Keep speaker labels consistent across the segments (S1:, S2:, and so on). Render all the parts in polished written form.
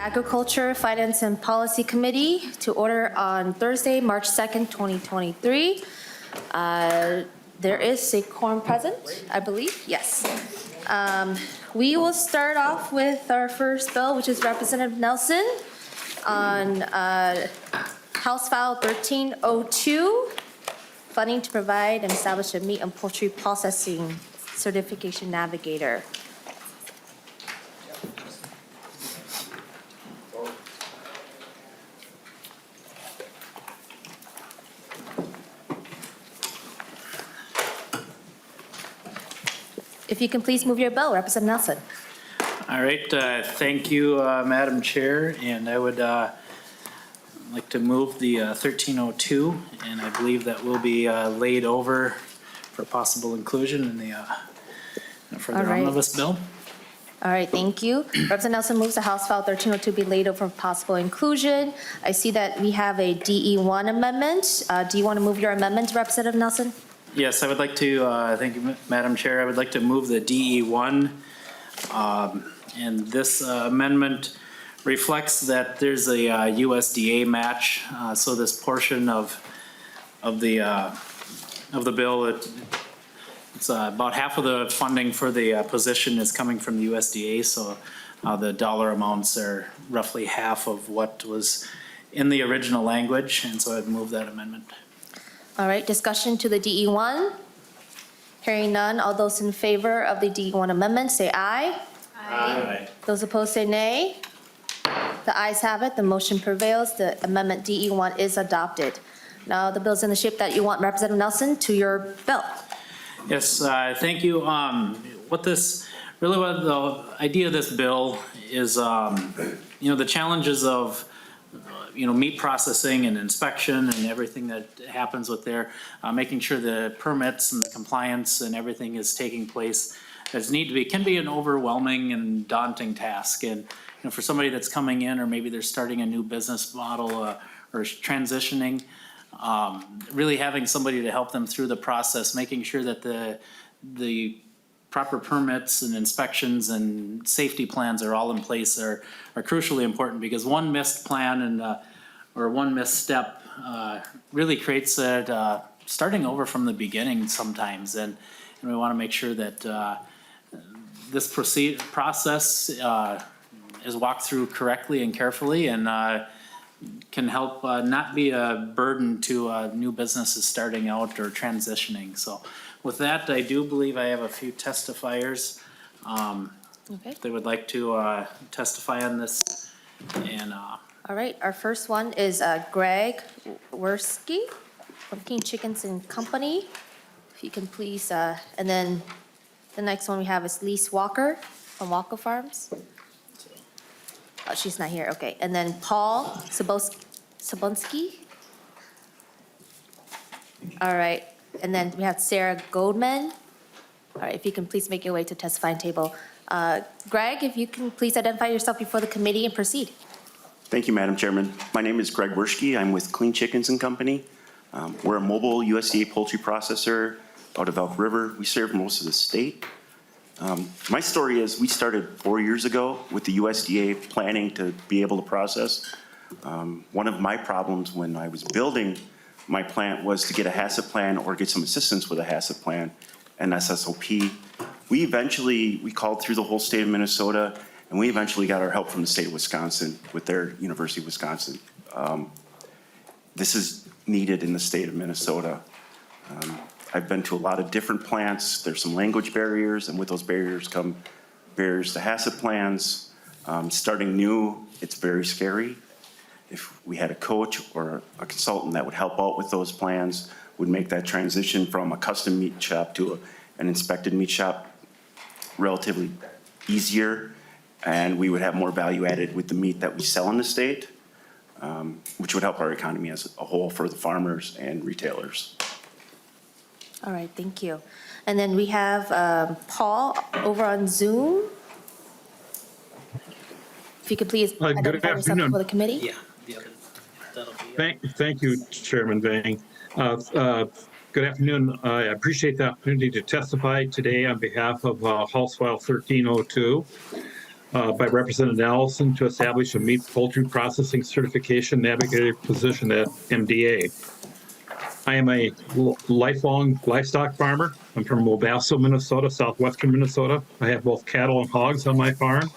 S1: Agriculture, Finance, and Policy Committee to order on Thursday, March 2nd, 2023. There is a quorum present, I believe. Yes. We will start off with our first bill, which is Representative Nelson on House File 1302, funding to provide and establish a meat and poultry processing certification navigator. If you can please move your bill, Representative Nelson.
S2: All right, thank you, Madam Chair, and I would like to move the 1302, and I believe that will be laid over for possible inclusion in the omnibus bill.
S1: All right, thank you. Representative Nelson moves the House File 1302 be laid over for possible inclusion. I see that we have a DE1 amendment. Do you want to move your amendment, Representative Nelson?
S2: Yes, I would like to, thank you, Madam Chair. I would like to move the DE1. And this amendment reflects that there's a USDA match. So this portion of the bill, it's about half of the funding for the position is coming from the USDA. So the dollar amounts are roughly half of what was in the original language. And so I'd move that amendment.
S1: All right, discussion to the DE1. Hearing none, all those in favor of the DE1 amendment say aye. Aye. Those opposed say nay. The ayes have it, the motion prevails. The amendment DE1 is adopted. Now the bill's in the shape that you want, Representative Nelson, to your bill.
S2: Yes, thank you. What the idea of this bill is, the challenges of meat processing and inspection and everything that happens with there, making sure the permits and the compliance and everything is taking place as need to be, can be an overwhelming and daunting task. And for somebody that's coming in, or maybe they're starting a new business model or transitioning, really having somebody to help them through the process, making sure that the proper permits and inspections and safety plans are all in place are crucially important, because one missed plan or one misstep really creates that starting over from the beginning sometimes. And we want to make sure that this process is walked through correctly and carefully, and can help not be a burden to new businesses starting out or transitioning. So with that, I do believe I have a few testifiers.
S1: Okay.
S2: They would like to testify on this. And
S1: all right, our first one is Greg Werski from King Chickens and Company. If you can please, and then the next one we have is Lise Walker from Walker Farms. Oh, she's not here, okay. And then Paul Sabonsky. All right, and then we have Sarah Goldman. All right, if you can please make your way to testifying table. Greg, if you can please identify yourself before the committee and proceed.
S3: Thank you, Madam Chairman. My name is Greg Werski. I'm with Clean Chickens and Company. We're a mobile USDA poultry processor out of Elk River. We serve most of the state. My story is we started 4 years ago with the USDA planning to be able to process. One of my problems when I was building my plant was to get a HACCP plan or get some assistance with a HACCP plan and SSOP. We called through the whole state of Minnesota, and we eventually got our help from the state of Wisconsin with their University of Wisconsin. This is needed in the state of Minnesota. I've been to a lot of different plants. There's some language barriers, and with those barriers come barriers to HACCP plans. Starting new, it's very scary. If we had a coach or a consultant that would help out with those plans, would make that transition from a custom meat shop to an inspected meat shop relatively easier, and we would have more value added with the meat that we sell in the state, which would help our economy as a whole for the farmers and retailers.
S1: All right, thank you. And then we have Paul over on Zoom. If you could please identify yourself before the committee.
S2: yeah, that'll be
S4: Thank you, Chairman Vang. Good afternoon. I appreciate the opportunity to testify today on behalf of House File 1302. by Representative Allison to establish a meat poultry processing certification navigator position at MDA. I am a lifelong livestock farmer. I'm from Wolgamott, Minnesota, southwestern Minnesota. I have both cattle and hogs on my farm.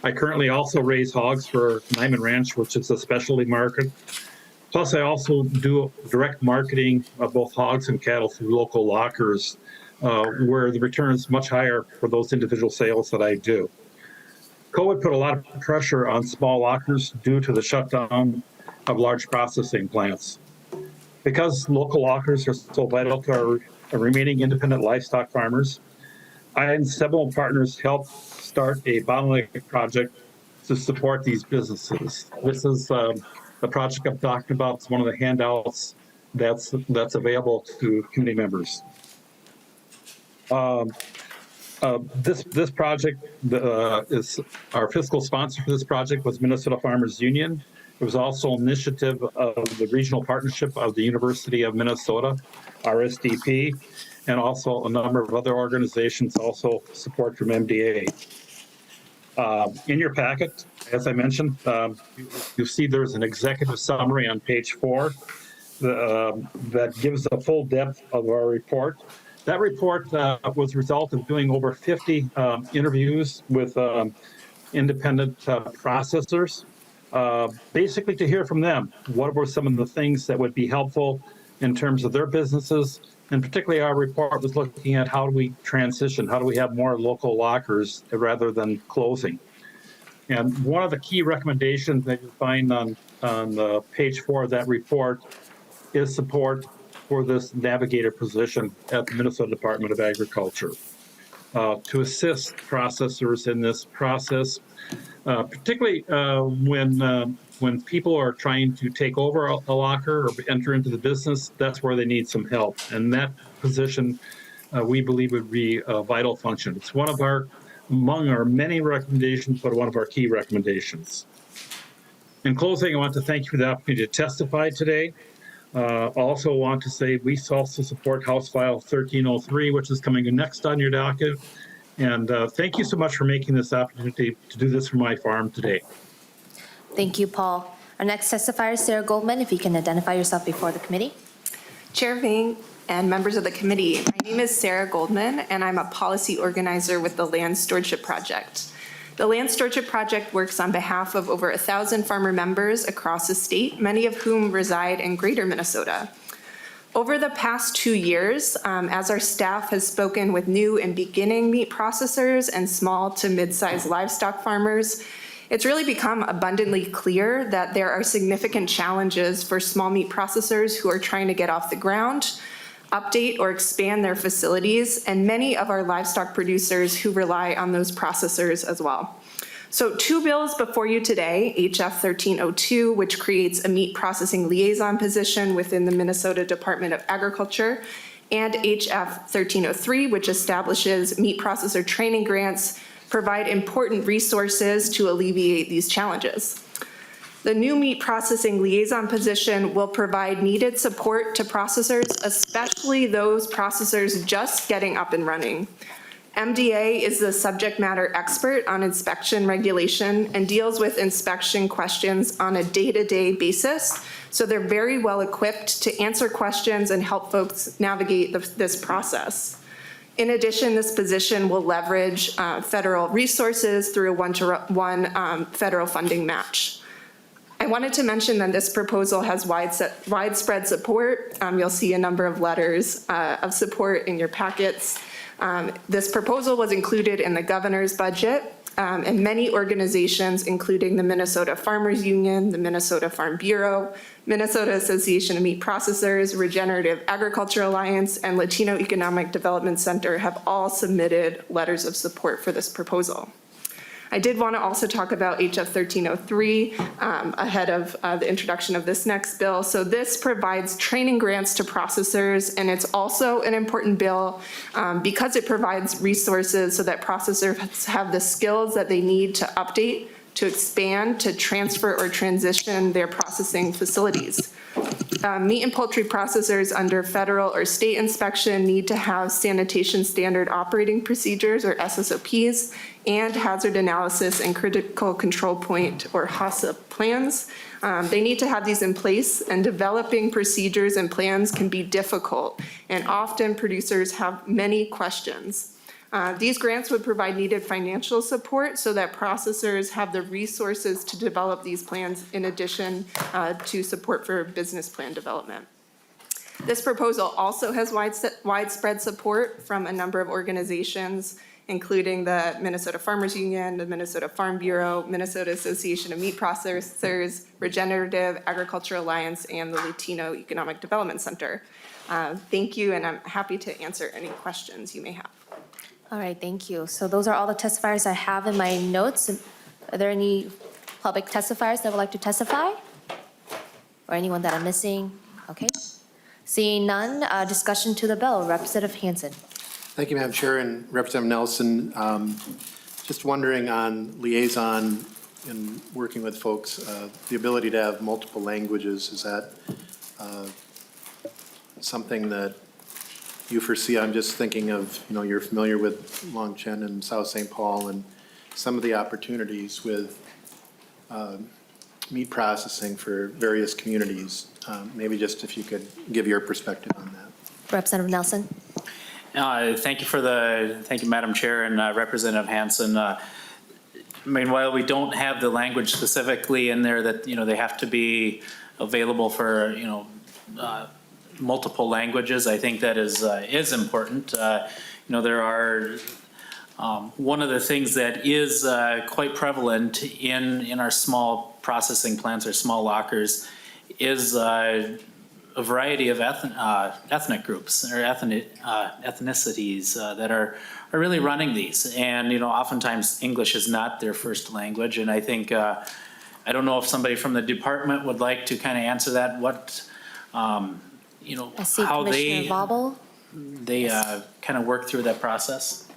S4: I currently also raise hogs for Nyman Ranch, which is a specialty market. Plus, I also do direct marketing of both hogs and cattle through local lockers, where the return is much higher for those individual sales that I do. COVID put a lot of pressure on small lockers due to the shutdown of large processing plants. Because local lockers are so vital to our remaining independent livestock farmers, I and several partners helped start a bottleneck project to support these businesses. This is the project I'm talking about. It's one of the handouts that's available to committee members. This project is our fiscal sponsor for this project was Minnesota Farmers Union. It was also an initiative of the Regional Partnership of the University of Minnesota, RSDP, and also a number of other organizations also support from MDA. In your packet, as I mentioned, you see there's an executive summary on page 4 that gives the full depth of our report. That report was a result of doing over 50 interviews with independent processors, basically to hear from them. What were some of the things that would be helpful in terms of their businesses? And particularly our report was looking at how do we transition, how do we have more local lockers rather than closing. And one of the key recommendations that you find on page 4 of that report is support for this navigator position at the Minnesota Department of Agriculture to assist processors in this process, particularly when people are trying to take over a locker or enter into the business. That's where they need some help. And that position, we believe, would be a vital function. It's one of among our many recommendations, but one of our key recommendations. In closing, I want to thank you for the opportunity to testify today. Also want to say we also support House File 1303, which is coming next on your docket. And thank you so much for making this opportunity to do this for my farm today.
S1: Thank you, Paul. Our next testifier is Sarah Goldman. If you can identify yourself before the committee.
S5: Chair Ving and members of the committee, my name is Sarah Goldman, and I'm a policy organizer with the Land Stewardship Project. The Land Stewardship Project works on behalf of over 1,000 farmer members across the state, many of whom reside in greater Minnesota. Over the past 2 years, as our staff has spoken with new and beginning meat processors and small to mid-sized livestock farmers, it's really become abundantly clear that there are significant challenges for small meat processors who are trying to get off the ground, update or expand their facilities, and many of our livestock producers who rely on those processors as well. So 2 bills before you today, HF 1302, which creates a meat processing liaison position within the Minnesota Department of Agriculture, and HF 1303, which establishes meat processor training grants, provide important resources to alleviate these challenges. The new meat processing liaison position will provide needed support to processors, especially those processors just getting up and running. MDA is the subject matter expert on inspection regulation and deals with inspection questions on a day-to-day basis. So they're very well equipped to answer questions and help folks navigate this process. In addition, this position will leverage federal resources through a one-to-one federal funding match. I wanted to mention that this proposal has widespread support. You'll see a number of letters of support in your packets. This proposal was included in the governor's budget, and many organizations, including the Minnesota Farmers Union, the Minnesota Farm Bureau, Minnesota Association of Meat Processors, Regenerative Agriculture Alliance, and Latino Economic Development Center have all submitted letters of support for this proposal. I did want to also talk about HF 1303 ahead of the introduction of this next bill. So this provides training grants to processors, and it's also an important bill because it provides resources so that processors have the skills that they need to update, to expand, to transfer or transition their processing facilities. Meat and poultry processors under federal or state inspection need to have sanitation standard operating procedures, or SSOPs, and hazard analysis and critical control point, or HACCP plans. They need to have these in place, and developing procedures and plans can be difficult, and often producers have many questions. These grants would provide needed financial support so that processors have the resources to develop these plans in addition to support for business plan development. This proposal also has widespread support from a number of organizations, including the Minnesota Farmers Union, the Minnesota Farm Bureau, Minnesota Association of Meat Processors, Regenerative Agriculture Alliance, and the Latino Economic Development Center. Thank you, and I'm happy to answer any questions you may have.
S1: All right, thank you. So those are all the testifiers I have in my notes. Are there any public testifiers that would like to testify? Or anyone that I'm missing? Okay. Seeing none, discussion to the bill. Representative Hansen.
S6: Thank you, Madam Chair, and Representative Nelson. Just wondering on liaison and working with folks, the ability to have multiple languages, is that something that you foresee? I'm just thinking of, you're familiar with Longchen and South St. Paul and some of the opportunities with meat processing for various communities. Maybe just if you could give your perspective on that.
S1: Representative Nelson.
S2: Thank you, Madam Chair, and Representative Hansen. I mean, while we don't have the language specifically in there that, they have to be available for, multiple languages, I think that is important. There are, one of the things that is quite prevalent in our small processing plants or small lockers is a variety of ethnic groups or ethnicities that are really running these. And, oftentimes English is not their first language. And I think, I don't know if somebody from the department would like to kind of answer that,
S1: I see
S2: how
S1: Commissioner Vauble.
S2: they kind of work through that process.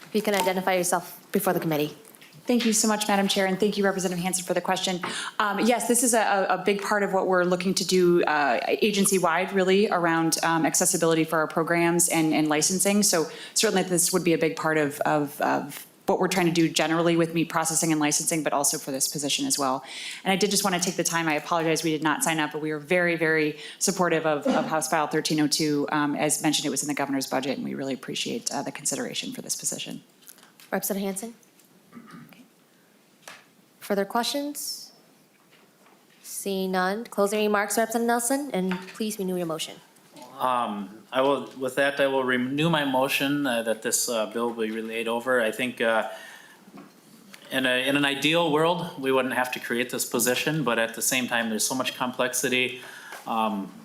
S1: If you can identify yourself before the committee.
S7: Thank you so much, Madam Chair, and thank you, Representative Hansen, for the question. Yes, this is a big part of what we're looking to do agency-wide, really, around accessibility for our programs and licensing. So certainly this would be a big part of what we're trying to do generally with meat processing and licensing, but also for this position as well. And I did just want to take the time, I apologize we did not sign up, but we were very, very supportive of House File 1302. As mentioned, it was in the governor's budget, and we really appreciate the consideration for this position.
S1: Representative Hansen. Okay. Further questions? Seeing none. Closing remarks, Representative Nelson, and please renew your motion.
S2: I will renew my motion that this bill be relayed over. I think in an ideal world, we wouldn't have to create this position, but at the same time, there's so much complexity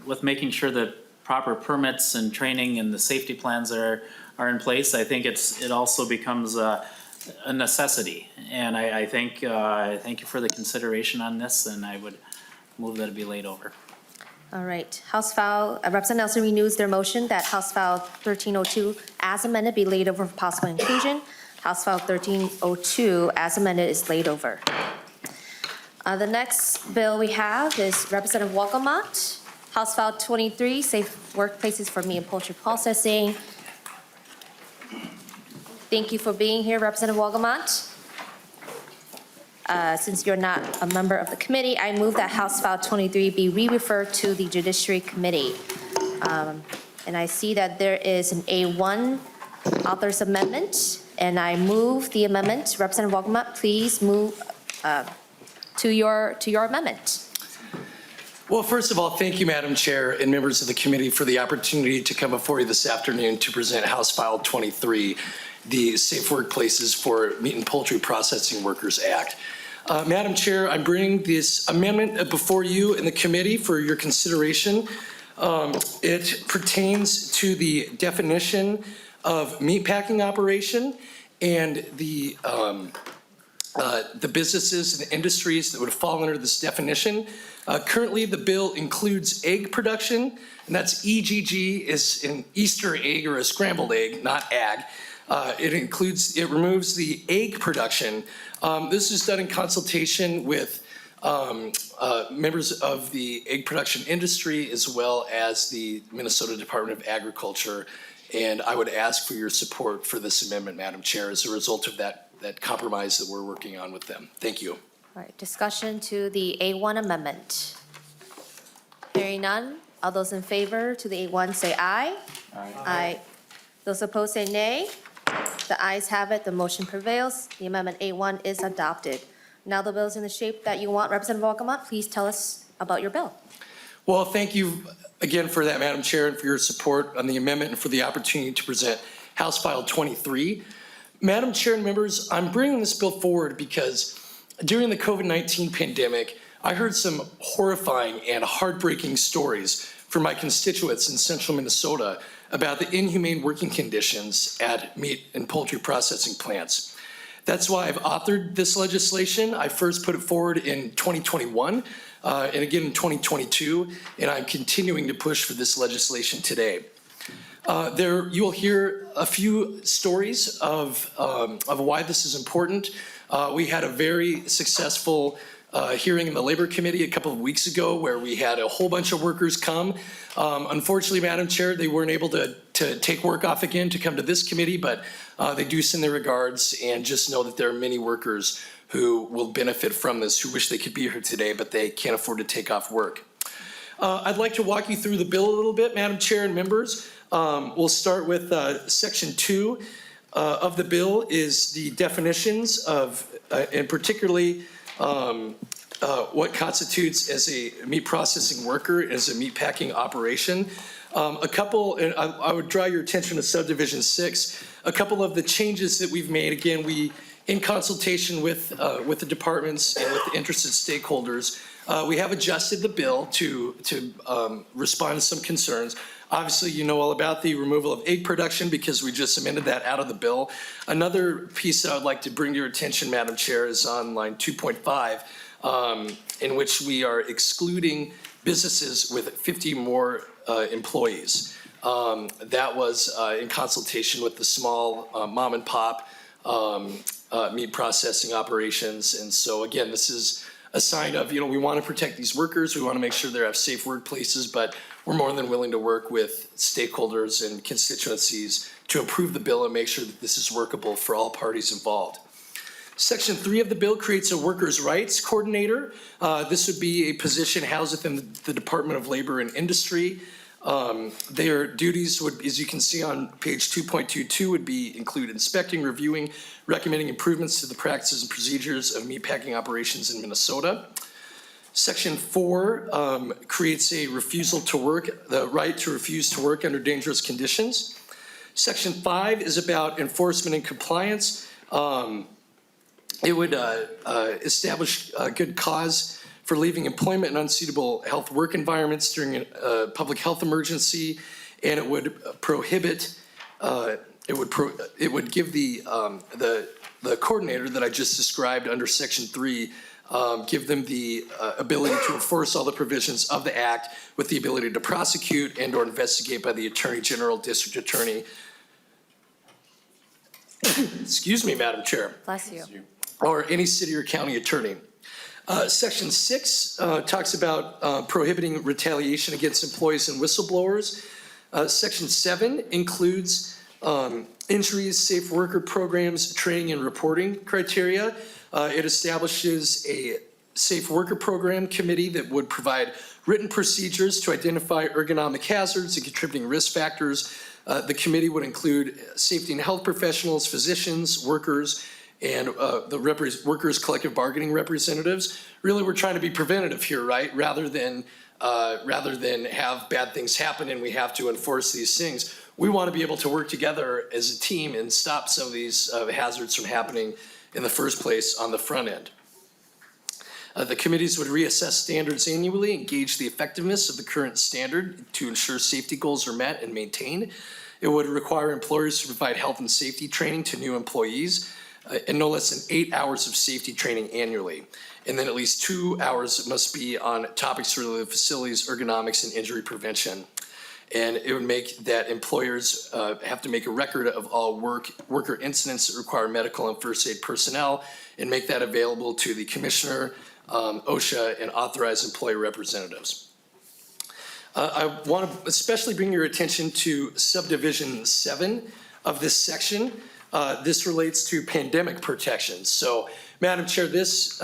S2: with making sure that proper permits and training and the safety plans are in place. I think it also becomes a necessity. And I thank you for the consideration on this, and I would move that it be laid over.
S1: All right. House File, Representative Nelson renews their motion that House File 1302 as amended be laid over for possible inclusion. House File 1302 as amended is laid over. The next bill we have is Representative Wolgamott, House File 23, Safe Workplaces for Meat and Poultry Processing. Thank you for being here, Representative Wolgamott. Since you're not a member of the committee, I move that House File 23 be re-referred to the Judiciary Committee. And I see that there is an A1 author's amendment, and I move the amendment. Representative Wolgamott, please move to your amendment.
S8: Well, first of all, thank you, Madam Chair and members of the committee for the opportunity to come before you this afternoon to present House File 23, the Safe Workplaces for Meat and Poultry Processing Workers Act. Madam Chair, I'm bringing this amendment before you in the committee for your consideration. It pertains to the definition of meatpacking operation and the businesses and industries that would fall under this definition. Currently, the bill includes egg production, and that's EGG, is an Easter egg or a scrambled egg, not ag. It removes the egg production. This is done in consultation with members of the egg production industry, as well as the Minnesota Department of Agriculture. And I would ask for your support for this amendment, Madam Chair, as a result of that compromise that we're working on with them. Thank you.
S1: All right, discussion to the A1 amendment. Hearing none, all those in favor to the A1 say aye. Aye. Those opposed say nay. The ayes have it, the motion prevails. The amendment A1 is adopted. Now the bill's in the shape that you want. Representative Wolgamott, please tell us about your bill.
S8: Well, thank you again for that, Madam Chair, and for your support on the amendment and for the opportunity to present House File 23. Madam Chair and members, I'm bringing this bill forward because during the COVID-19 pandemic, I heard some horrifying and heartbreaking stories from my constituents in central Minnesota about the inhumane working conditions at meat and poultry processing plants. That's why I've authored this legislation. I first put it forward in 2021 and again in 2022, and I'm continuing to push for this legislation today. You'll hear a few stories of why this is important. We had a very successful hearing in the Labor Committee a couple of weeks ago where we had a whole bunch of workers come. Unfortunately, Madam Chair, they weren't able to take work off again to come to this committee, but they do send their regards, and just know that there are many workers who will benefit from this, who wish they could be here today, but they can't afford to take off work. I'd like to walk you through the bill a little bit, Madam Chair and members. We'll start with Section 2 of the bill is the definitions of, and particularly what constitutes as a meat processing worker, as a meat packing operation. And I would draw your attention to subdivision 6. A couple of the changes that we've made, again, we, in consultation with the departments and with the interested stakeholders, we have adjusted the bill to respond to some concerns. Obviously, you know all about the removal of egg production because we just amended that out of the bill. Another piece that I would like to bring to your attention, Madam Chair, is on line 2.5, in which we are excluding businesses with 50 more employees. That was in consultation with the small mom and pop meat processing operations. And so again, this is a sign of, we want to protect these workers. We want to make sure they have safe workplaces, but we're more than willing to work with stakeholders and constituencies to improve the bill and make sure that this is workable for all parties involved. Section 3 of the bill creates a workers' rights coordinator. This would be a position housed within the Department of Labor and Industry. Their duties would, as you can see on page 2.22, would include inspecting, reviewing, recommending improvements to the practices and procedures of meatpacking operations in Minnesota. Section 4 creates a refusal to work, the right to refuse to work under dangerous conditions. Section 5 is about enforcement and compliance. It would establish a good cause for leaving employment in unsuitable health work environments during a public health emergency, and it would prohibit. It would give the coordinator that I just described under Section 3, give them the ability to enforce all the provisions of the Act with the ability to prosecute and/or investigate by the Attorney General, District Attorney. Excuse me, Madam Chair.
S1: Bless you.
S8: Or any city or county attorney. Section 6 talks about prohibiting retaliation against employees and whistleblowers. Section 7 includes injuries, safe worker programs, training and reporting criteria. It establishes a safe worker program committee that would provide written procedures to identify ergonomic hazards and contributing risk factors. The committee would include safety and health professionals, physicians, workers, and the workers' collective bargaining representatives. Really, we're trying to be preventative here, right? Rather than have bad things happen and we have to enforce these things. We want to be able to work together as a team and stop some of these hazards from happening in the first place on the front end. The committees would reassess standards annually, engage the effectiveness of the current standard to ensure safety goals are met and maintained. It would require employers to provide health and safety training to new employees, and no less than 8 hours of safety training annually. And then at least 2 hours must be on topics related to facilities, ergonomics, and injury prevention. And it would make that employers have to make a record of all worker incidents that require medical and first aid personnel and make that available to the commissioner, OSHA, and authorized employee representatives. I want to especially bring your attention to subdivision 7 of this section. This relates to pandemic protection. So, Madam Chair, this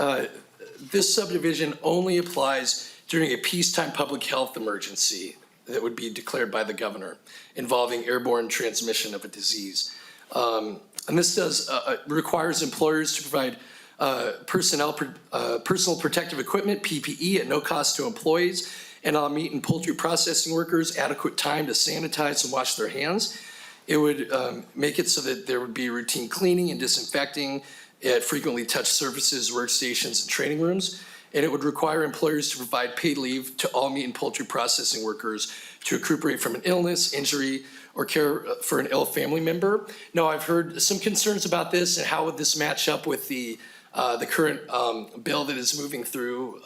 S8: subdivision only applies during a peacetime public health emergency that would be declared by the governor involving airborne transmission of a disease. And this requires employers to provide personal protective equipment, PPE, at no cost to employees, and all meat and poultry processing workers adequate time to sanitize and wash their hands. It would make it so that there would be routine cleaning and disinfecting at frequently touched surfaces, workstations, and training rooms. And it would require employers to provide paid leave to all meat and poultry processing workers to recuperate from an illness, injury, or care for an ill family member. Now, I've heard some concerns about this and how would this match up with the current bill that is moving through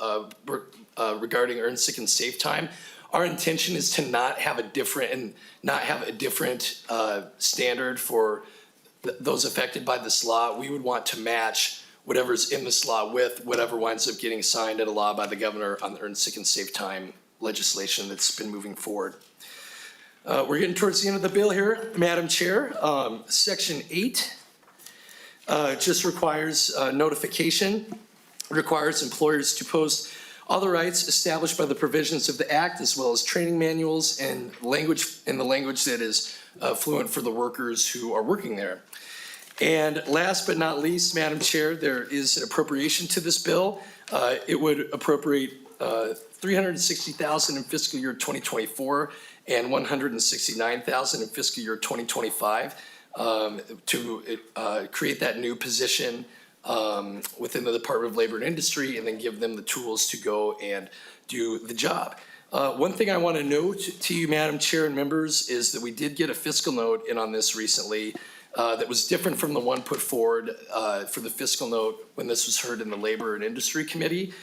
S8: regarding earned sick and safe time. Our intention is to not have a different standard for those affected by this law. We would want to match whatever's in this law with whatever winds up getting signed into law by the governor on the earned sick and safe time legislation that's been moving forward. We're getting towards the end of the bill here, Madam Chair. Section 8 just requires notification, requires employers to post all the rights established by the provisions of the Act, as well as training manuals and language in the language that is fluent for the workers who are working there. And last but not least, Madam Chair, there is an appropriation to this bill. It would appropriate $360,000 in fiscal year 2024 and $169,000 in fiscal year 2025 to create that new position within the Department of Labor and Industry, and then give them the tools to go and do the job. One thing I want to note to you, Madam Chair and members, is that we did get a fiscal note in on this recently that was different from the one put forward for the fiscal note when this was heard in the Labor and Industry Committee.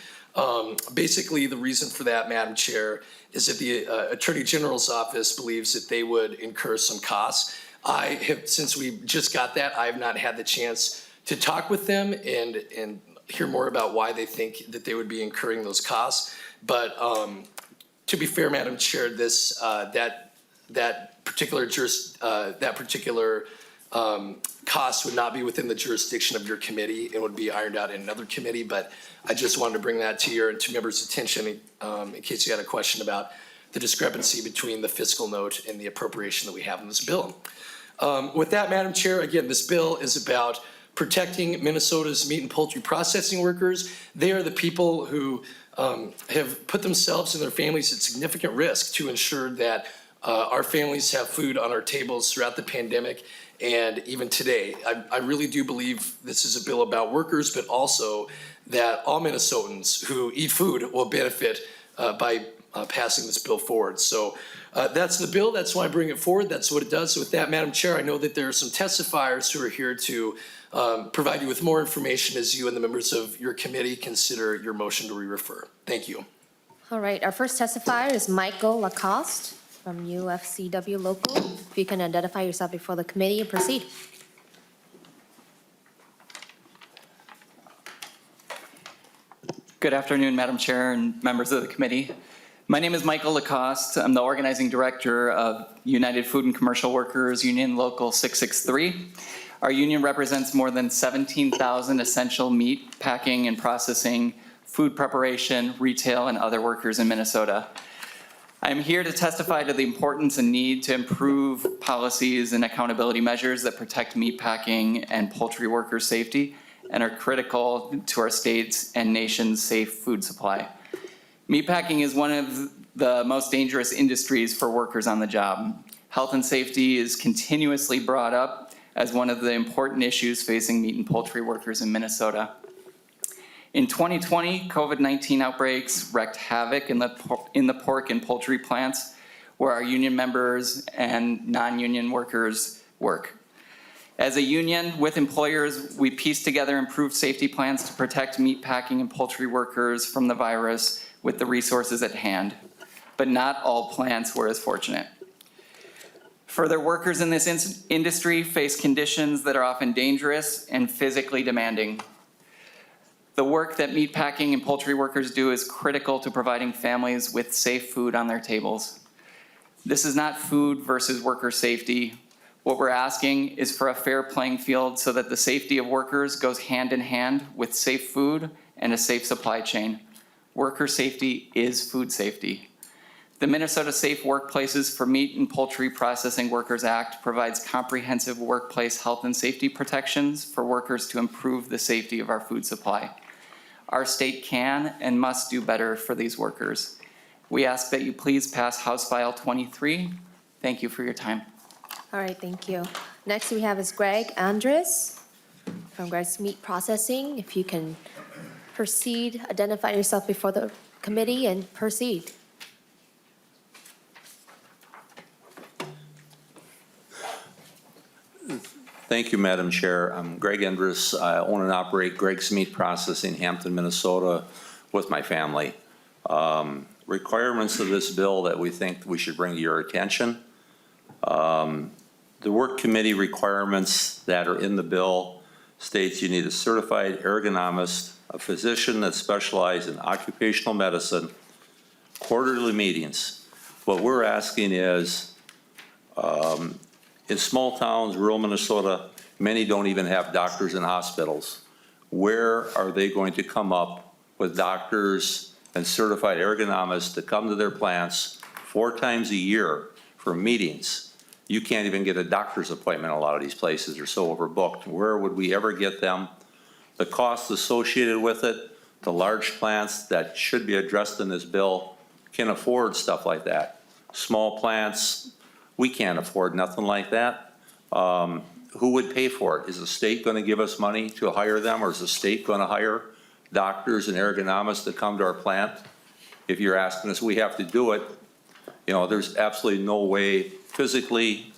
S8: Basically, the reason for that, Madam Chair, is that the Attorney General's office believes that they would incur some costs. Since we just got that, I have not had the chance to talk with them and hear more about why they think that they would be incurring those costs. But to be fair, Madam Chair, this that particular cost would not be within the jurisdiction of your committee and would be ironed out in another committee. But I just wanted to bring that to your and to members' attention in case you had a question about the discrepancy between the fiscal note and the appropriation that we have in this bill. With that, Madam Chair, again, this bill is about protecting Minnesota's meat and poultry processing workers. They are the people who have put themselves and their families at significant risk to ensure that our families have food on our tables throughout the pandemic and even today. I really do believe this is a bill about workers, but also that all Minnesotans who eat food will benefit by passing this bill forward. So that's the bill. That's why I bring it forward. That's what it does. So with that, Madam Chair, I know that there are some testifiers who are here to provide you with more information as you and the members of your committee consider your motion to re-refer. Thank you.
S1: All right, our first testifier is Michael Lacoste from UFCW Local. If you can identify yourself before the committee and proceed.
S9: Good afternoon, Madam Chair and members of the committee. My name is Michael Lacoste. I'm the organizing director of United Food and Commercial Workers Union Local 663. Our union represents more than 17,000 essential meat packing and processing, food preparation, retail, and other workers in Minnesota. I'm here to testify to the importance and need to improve policies and accountability measures that protect meat packing and poultry worker safety and are critical to our state's and nation's safe food supply. Meatpacking is one of the most dangerous industries for workers on the job. Health and safety is continuously brought up as one of the important issues facing meat and poultry workers in Minnesota. In 2020, COVID-19 outbreaks wreaked havoc in the pork and poultry plants where our union members and non-union workers work. As a union with employers, we pieced together improved safety plans to protect meat packing and poultry workers from the virus with the resources at hand. But not all plants were as fortunate. Further, workers in this industry face conditions that are often dangerous and physically demanding. The work that meatpacking and poultry workers do is critical to providing families with safe food on their tables. This is not food versus worker safety. What we're asking is for a fair playing field so that the safety of workers goes hand in hand with safe food and a safe supply chain. Worker safety is food safety. The Minnesota Safe Workplaces for Meat and Poultry Processing Workers Act provides comprehensive workplace health and safety protections for workers to improve the safety of our food supply. Our state can and must do better for these workers. We ask that you please pass House File 23. Thank you for your time.
S1: All right, thank you. Next we have is Greg Andres from Greg's Meat Processing. If you can proceed, identify yourself before the committee and proceed.
S10: Thank you, Madam Chair. I'm Greg Andres. I own and operate Greg's Meat Processing, Hampton, Minnesota, with my family. Requirements of this bill that we think we should bring to your attention. The work committee requirements that are in the bill states you need a certified ergonomist, a physician that specializes in occupational medicine, quarterly meetings. What we're asking is, in small towns, rural Minnesota, many don't even have doctors in hospitals. Where are they going to come up with doctors and certified ergonomists to come to their plants 4 times a year for meetings? You can't even get a doctor's appointment in a lot of these places. They're so overbooked. Where would we ever get them? The costs associated with it, the large plants that should be addressed in this bill can afford stuff like that. Small plants, we can't afford nothing like that. Who would pay for it? Is the state going to give us money to hire them, or is the state going to hire doctors and ergonomists to come to our plant? If you're asking us, we have to do it. You know, there's absolutely no way physically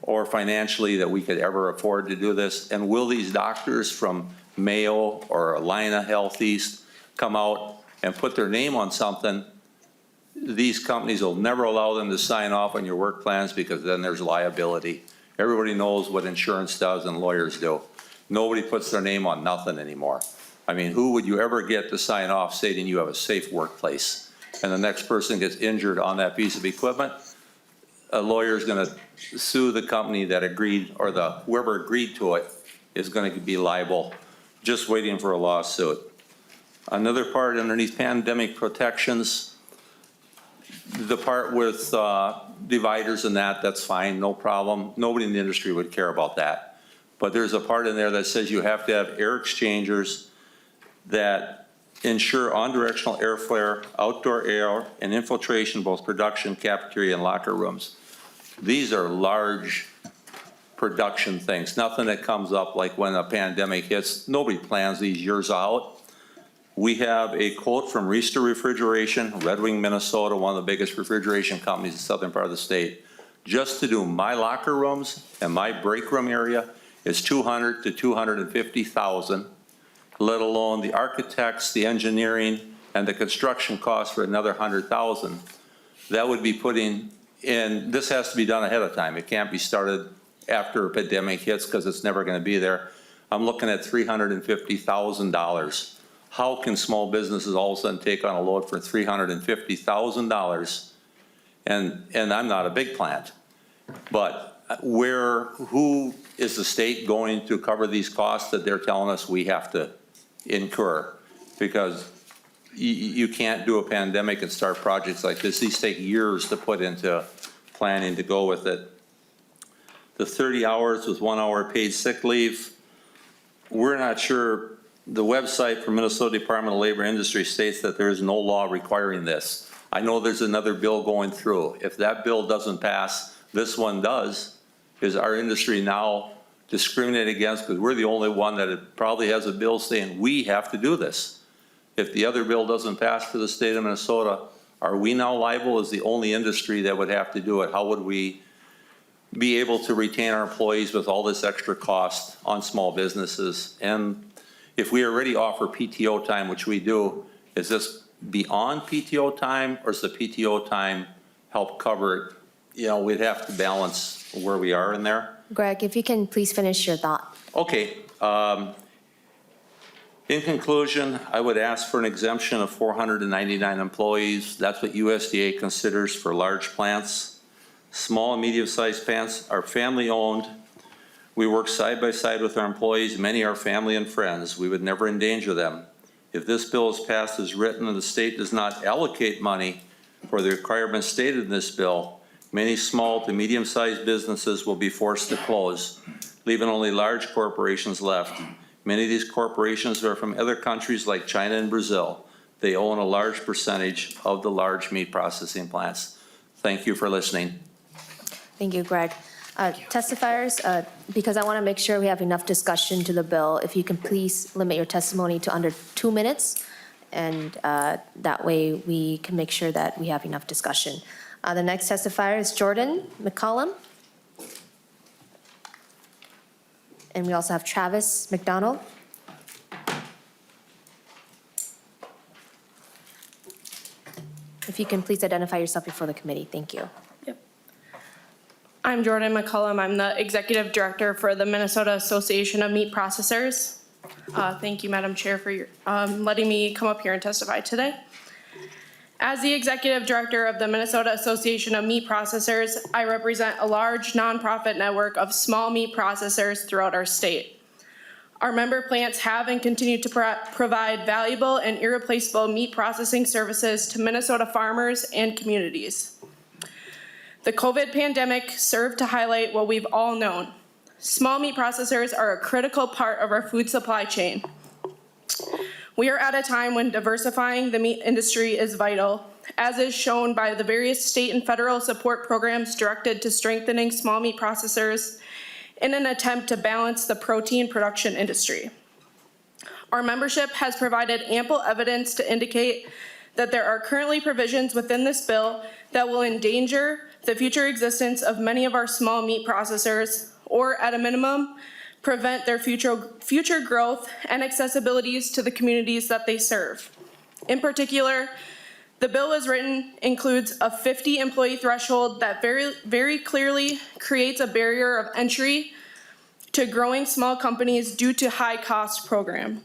S10: or financially that we could ever afford to do this. And will these doctors from Mayo or Alina Health East come out and put their name on something? These companies will never allow them to sign off on your work plans, because then there's liability. Everybody knows what insurance does and lawyers do. Nobody puts their name on nothing anymore. I mean, who would you ever get to sign off stating you have a safe workplace? And the next person gets injured on that piece of equipment, a lawyer is going to sue the company that agreed, or whoever agreed to it is going to be liable, just waiting for a lawsuit. Another part underneath pandemic protections, the part with dividers and that's fine, no problem. Nobody in the industry would care about that. But there's a part in there that says you have to have air exchangers that ensure on-directional airflow, outdoor air, and infiltration, both production, cafeteria, and locker rooms. These are large production things, nothing that comes up like when a pandemic hits. Nobody plans these years out. We have a quote from Reister Refrigeration, Red Wing, Minnesota, one of the biggest refrigeration companies in the southern part of the state. Just to do my locker rooms and my break room area is $200,000 to $250,000, let alone the architects, the engineering, and the construction costs for another $100,000. That would be putting in, this has to be done ahead of time. It can't be started after a pandemic hits, because it's never going to be there. I'm looking at $350,000. How can small businesses all of a sudden take on a load for $350,000? And I'm not a big plant, but who is the state going to cover these costs that they're telling us we have to incur? Because you can't do a pandemic and start projects like this. These take years to put into planning to go with it. The 30 hours with 1 hour paid sick leave, we're not sure. The website for Minnesota Department of Labor and Industry states that there is no law requiring this. I know there's another bill going through. If that bill doesn't pass, this one does. Is our industry now discriminated against because we're the only one that probably has a bill saying we have to do this? If the other bill doesn't pass for the state of Minnesota, are we now liable as the only industry that would have to do it? How would we be able to retain our employees with all this extra cost on small businesses? And if we already offer PTO time, which we do, is this beyond PTO time, or does the PTO time help cover it? You know, we'd have to balance where we are in there?
S1: Greg, if you can please finish your thought.
S10: Okay. In conclusion, I would ask for an exemption of 499 employees. That's what USDA considers for large plants. Small and medium-sized plants are family-owned. We work side by side with our employees. Many are family and friends. We would never endanger them. If this bill is passed as written and the state does not allocate money for the requirements stated in this bill, many small to medium-sized businesses will be forced to close, leaving only large corporations left. Many of these corporations are from other countries like China and Brazil. They own a large percentage of the large meat processing plants. Thank you for listening.
S1: Thank you, Greg. Testifiers, because I want to make sure we have enough discussion to the bill, if you can please limit your testimony to under 2 minutes, and that way we can make sure that we have enough discussion. The next testifier is Jordan McCollum. And we also have Travis McDonald. If you can please identify yourself before the committee, thank you.
S11: I'm Jordan McCullum. I'm the Executive Director for the Minnesota Association of Meat Processors. Thank you, Madam Chair, for letting me come up here and testify today. As the Executive Director of the Minnesota Association of Meat Processors, I represent a large nonprofit network of small meat processors throughout our state. Our member plants have and continue to provide valuable and irreplaceable meat processing services to Minnesota farmers and communities. The COVID pandemic served to highlight what we've all known. Small meat processors are a critical part of our food supply chain. We are at a time when diversifying the meat industry is vital, as is shown by the various state and federal support programs directed to strengthening small meat processors in an attempt to balance the protein production industry. Our membership has provided ample evidence to indicate that there are currently provisions within this bill that will endanger the future existence of many of our small meat processors, or at a minimum, prevent their future growth and accessibilities to the communities that they serve. In particular, the bill as written includes a 50 employee threshold that very clearly creates a barrier of entry to growing small companies due to high cost program.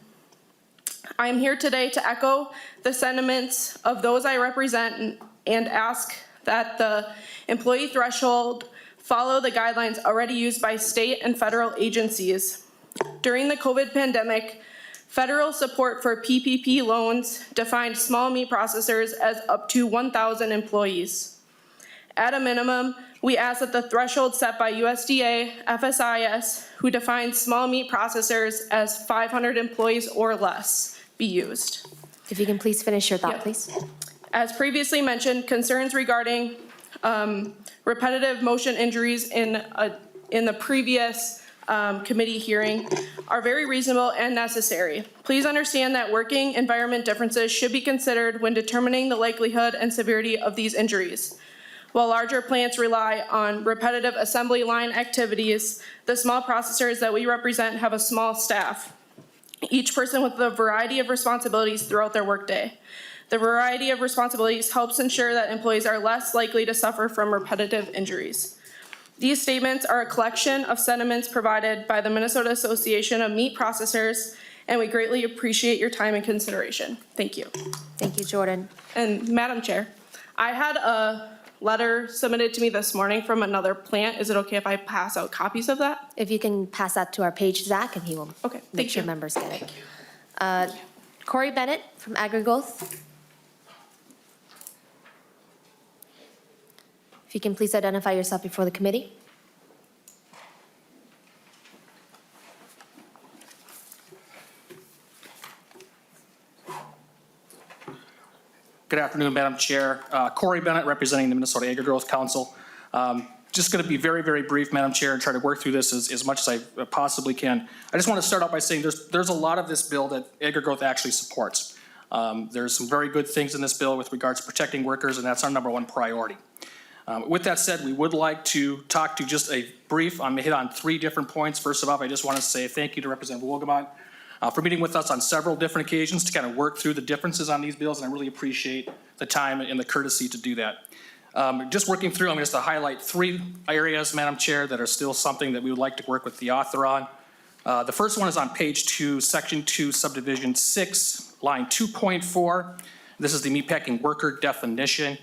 S11: I am here today to echo the sentiments of those I represent and ask that the employee threshold follow the guidelines already used by state and federal agencies. During the COVID pandemic, federal support for PPP loans defined small meat processors as up to 1,000 employees. At a minimum, we ask that the threshold set by USDA, FSIS, who defines small meat processors as 500 employees or less, be used.
S1: If you can please finish your thought, please.
S11: As previously mentioned, concerns regarding repetitive motion injuries in the previous committee hearing are very reasonable and necessary. Please understand that working environment differences should be considered when determining the likelihood and severity of these injuries. While larger plants rely on repetitive assembly line activities, the small processors that we represent have a small staff, each person with a variety of responsibilities throughout their workday. The variety of responsibilities helps ensure that employees are less likely to suffer from repetitive injuries. These statements are a collection of sentiments provided by the Minnesota Association of Meat Processors, and we greatly appreciate your time and consideration. Thank you.
S1: Thank you, Jordan.
S11: And Madam Chair, I had a letter submitted to me this morning from another plant. Is it okay if I pass out copies of that?
S1: If you can pass that to our page, Zach, and he will
S11: Okay,
S1: make
S11: thank
S1: sure
S11: you.
S1: members get it. Corey Bennett from AgriGrowth. If you can please identify yourself before the committee.
S12: Good afternoon, Madam Chair. Corey Bennett, representing the Minnesota AgriGrowth Council. Just going to be very, very brief, Madam Chair, and try to work through this as much as I possibly can. I just want to start out by saying there's a lot of this bill that AgriGrowth actually supports. There's some very good things in this bill with regards to protecting workers, and that's our #1 priority. With that said, we would like to talk to just a brief, I'm going to hit on 3 different points. First of all, I just want to say thank you to Representative Wolgamott for meeting with us on several different occasions to kind of work through the differences on these bills, and I really appreciate the time and the courtesy to do that. Just working through, I'm just to highlight 3 areas, Madam Chair, that are still something that we would like to work with the author on. The first one is on page 2, section 2, subdivision 6, line 2.4. This is the meatpacking worker definition.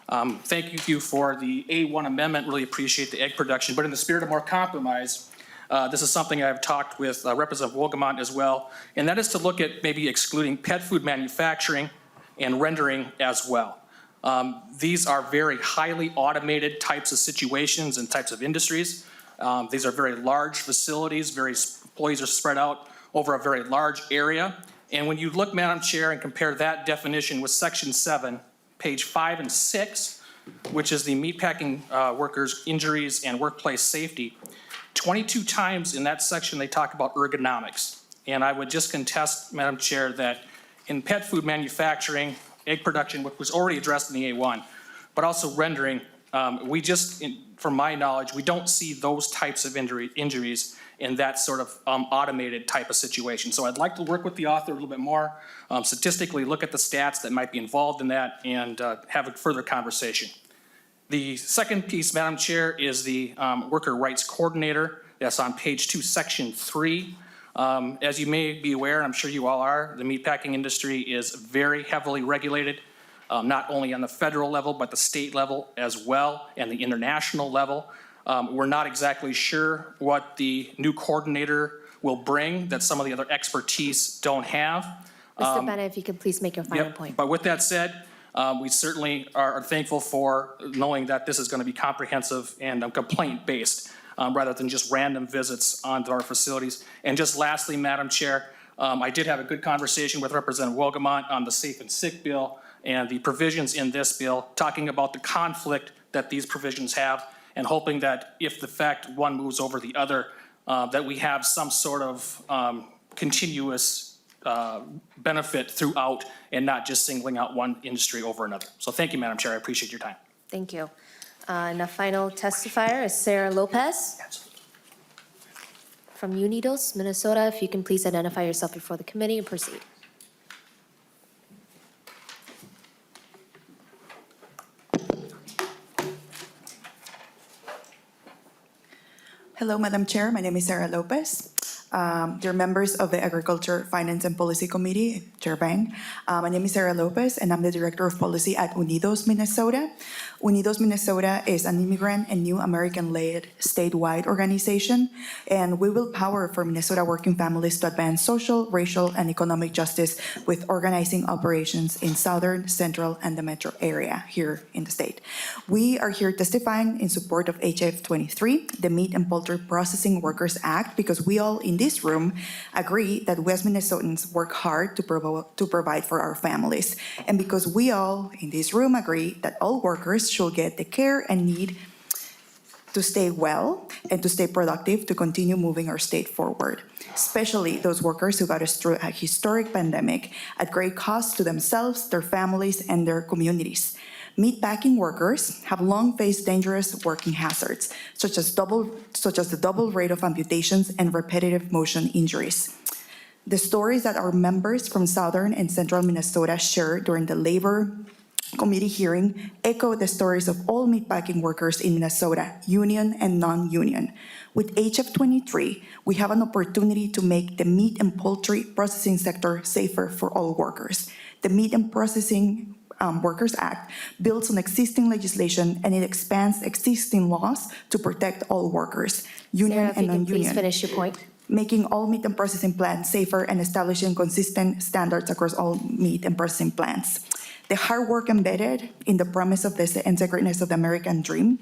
S12: Thank you for the A1 amendment, really appreciate the egg production, but in the spirit of more compromise, this is something I've talked with Representative Wolgamott as well, and that is to look at maybe excluding pet food manufacturing and rendering as well. These are very highly automated types of situations and types of industries. These are very large facilities, employees are spread out over a very large area. And when you look, Madam Chair, and compare that definition with section 7, page 5 and 6, which is the meatpacking workers' injuries and workplace safety, 22 times in that section they talk about ergonomics. And I would just contest, Madam Chair, that in pet food manufacturing, egg production, which was already addressed in the A1, but also rendering, from my knowledge, we don't see those types of injuries in that sort of automated type of situation. So I'd like to work with the author a little bit more, statistically look at the stats that might be involved in that, and have a further conversation. The second piece, Madam Chair, is the worker rights coordinator. That's on page 2, section 3. As you may be aware, I'm sure you all are, the meatpacking industry is very heavily regulated, not only on the federal level, but the state level as well, and the international level. We're not exactly sure what the new coordinator will bring that some of the other expertise don't have.
S1: Mr. Bennett, if you could please make your final point.
S12: But with that said, we certainly are thankful for knowing that this is going to be comprehensive and complaint-based, rather than just random visits onto our facilities. And just lastly, Madam Chair, I did have a good conversation with Representative Wolgamott on the Safe and Sick bill and the provisions in this bill, talking about the conflict that these provisions have, and hoping that if the fact one moves over the other, that we have some sort of continuous benefit throughout and not just singling out one industry over another. So thank you, Madam Chair. I appreciate your time.
S1: Thank you. And the final testifier is Sarah Lopez from Unidos, Minnesota. If you can please identify yourself before the committee and proceed.
S13: Hello, Madam Chair. My name is Sarah Lopez. Dear members of the Agriculture, Finance, and Policy Committee, Chair Bang. My name is Sarah Lopez, and I'm the Director of Policy at Unidos, Minnesota. Unidos, Minnesota is an immigrant and new American-led statewide organization, and we will power for Minnesota working families to advance social, racial, and economic justice with organizing operations in Southern, Central, and the metro area here in the state. We are here testifying in support of HF 23, the Meat and Poultry Processing Workers Act, because we all in this room agree that we as Minnesotans work hard to provide for our families, and because we all in this room agree that all workers should get the care and need to stay well and to stay productive to continue moving our state forward, especially those workers who got us through a historic pandemic at great cost to themselves, their families, and their communities. Meatpacking workers have long faced dangerous working hazards, such as the double rate of amputations and repetitive motion injuries. The stories that our members from Southern and Central Minnesota shared during the Labor Committee hearing echo the stories of all meatpacking workers in Minnesota, union and non-union. With HF 23, we have an opportunity to make the meat and poultry processing sector safer for all workers. The Meat and Processing Workers Act builds on existing legislation, and it expands existing laws to protect all workers, union and non-union.
S1: Please finish your point.
S13: Making all meat and processing plants safer and establishing consistent standards across all meat and processing plants. The hard work embedded in the promise of this and sacredness of the American dream,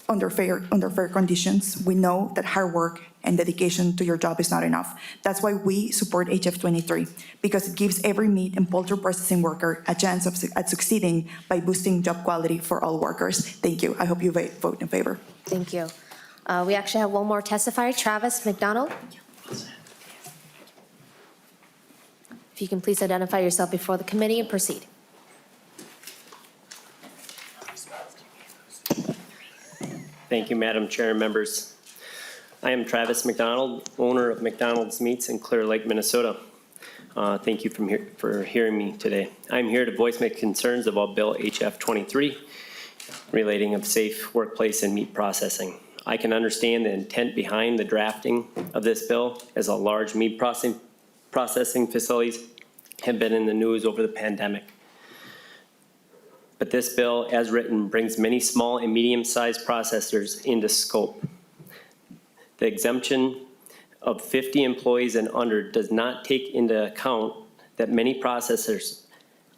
S13: under fair conditions, we know that hard work and dedication to your job is not enough. That's why we support HF 23, because it gives every meat and poultry processing worker a chance at succeeding by boosting job quality for all workers. Thank you. I hope you vote in favor.
S1: Thank you. We actually have one more testifier, Travis McDonald. If you can please identify yourself before the committee and proceed.
S14: Thank you, Madam Chair and members. I am Travis McDonald, owner of McDonald's Meats in Clear Lake, Minnesota. Thank you for hearing me today. I'm here to voice my concerns about Bill HF 23 relating of safe workplace and meat processing. I can understand the intent behind the drafting of this bill, as a large meat processing facilities have been in the news over the pandemic. But this bill, as written, brings many small and medium-sized processors into scope. The exemption of 50 employees and under does not take into account that many processors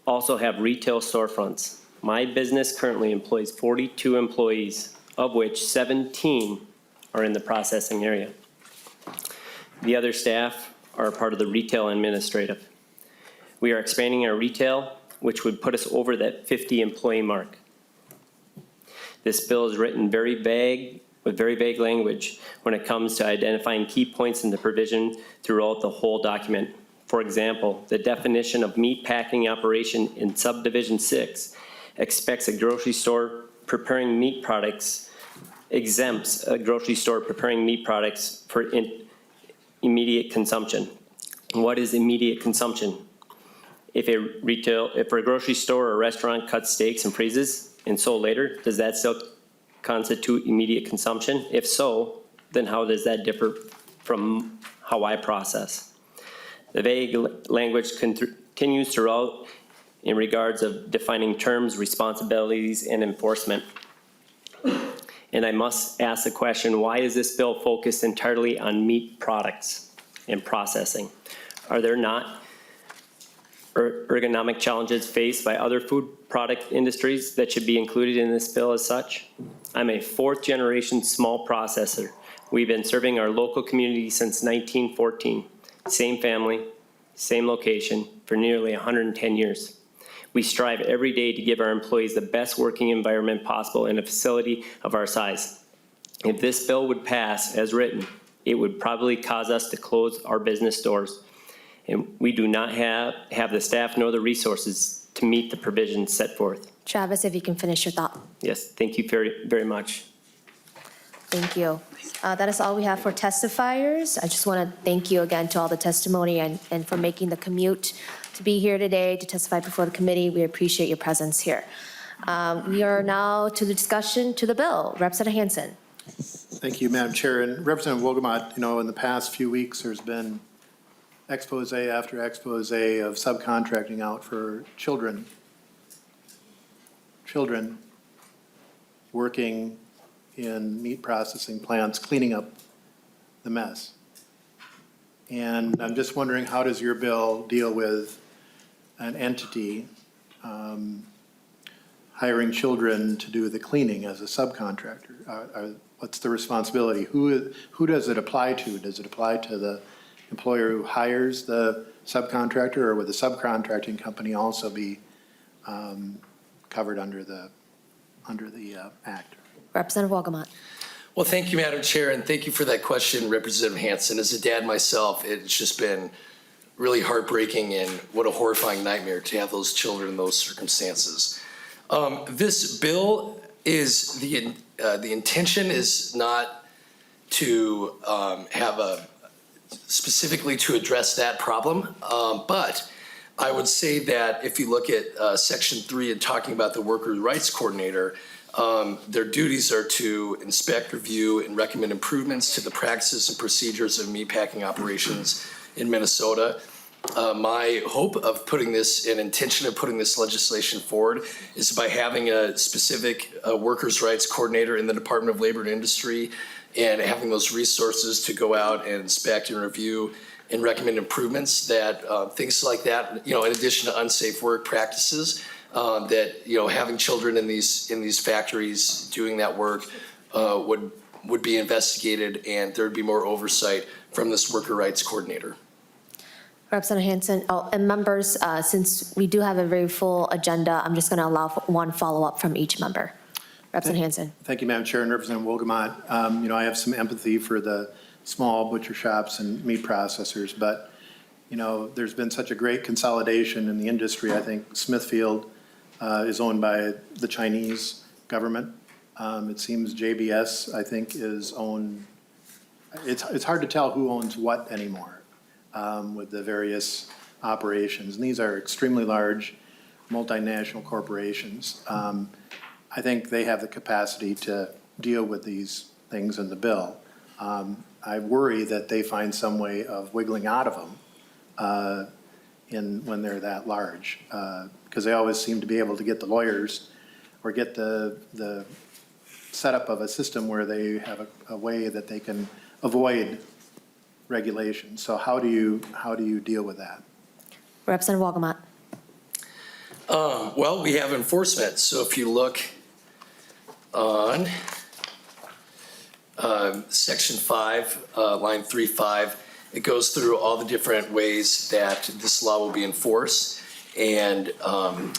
S14: also have retail storefronts. My business currently employs 42 employees, of which 17 are in the processing area. The other staff are part of the retail administrative. We are expanding our retail, which would put us over that 50 employee mark. This bill is written very vague, with very vague language when it comes to identifying key points in the provision throughout the whole document. For example, the definition of meat packing operation in subdivision 6 expects a grocery store preparing meat products, exempts a grocery store preparing meat products for immediate consumption. What is immediate consumption? If a grocery store or restaurant cuts steaks and freezes and sold later, does that still constitute immediate consumption? If so, then how does that differ from how I process? The vague language continues throughout in regards of defining terms, responsibilities, and enforcement. And I must ask the question, why is this bill focused entirely on meat products and processing? Are there not ergonomic challenges faced by other food product industries that should be included in this bill as such? I'm a 4th generation small processor. We've been serving our local community since 1914. Same family, same location for nearly 110 years. We strive every day to give our employees the best working environment possible in a facility of our size. If this bill would pass as written, it would probably cause us to close our business doors. And we do not have the staff nor the resources to meet the provisions set forth.
S1: Travis, if you can finish your thought.
S14: Yes, thank you very, very much.
S1: Thank you. That is all we have for testifiers. I just want to thank you again to all the testimony and for making the commute to be here today to testify before the committee. We appreciate your presence here. We are now to the discussion to the bill. Representative Hansen.
S6: Thank you, Madam Chair. And Representative Wolgamott, in the past few weeks, there's been expose after expose of subcontracting out for children working in meat processing plants, cleaning up the mess. And I'm just wondering, how does your bill deal with an entity hiring children to do the cleaning as a subcontractor? What's the responsibility? Who does it apply to? Does it apply to the employer who hires the subcontractor, or would the subcontracting company also be covered under the act?
S1: Representative Wolgamott.
S8: Well, thank you, Madam Chair, and thank you for that question, Representative Hansen. As a dad myself, it's just been really heartbreaking and what a horrifying nightmare to have those children in those circumstances. This bill is, the intention is not to specifically to address that problem, but I would say that if you look at Section 3 and talking about the Worker Rights Coordinator, their duties are to inspect, review, and recommend improvements to the practices and procedures of meatpacking operations in Minnesota. My hope of putting this, and intention of putting this legislation forward, is by having a specific Workers' Rights Coordinator in the Department of Labor and Industry, and having those resources to go out and inspect and review and recommend improvements that things like that, in addition to unsafe work practices, that having children in these factories doing that work would be investigated, and there'd be more oversight from this Worker Rights Coordinator.
S1: Representative Hansen, and members, since we do have a very full agenda, I'm just going to allow one follow-up from each member. Representative Hansen.
S6: Thank you, Madam Chair, and Representative Wolgamott. I have some empathy for the small butcher shops and meat processors, but there's been such a great consolidation in the industry. I think Smithfield is owned by the Chinese government. It seems JBS, I think, is owned. It's hard to tell who owns what anymore with the various operations. And these are extremely large multinational corporations. I think they have the capacity to deal with these things in the bill. I worry that they find some way of wiggling out of them when they're that large, because they always seem to be able to get the lawyers or get the setup of a system where they have a way that they can avoid regulation. So how do you deal with that?
S1: Representative Wolgamott.
S8: Well, we have enforcement. So if you look on section 5, line 3.5, it goes through all the different ways that this law will be enforced and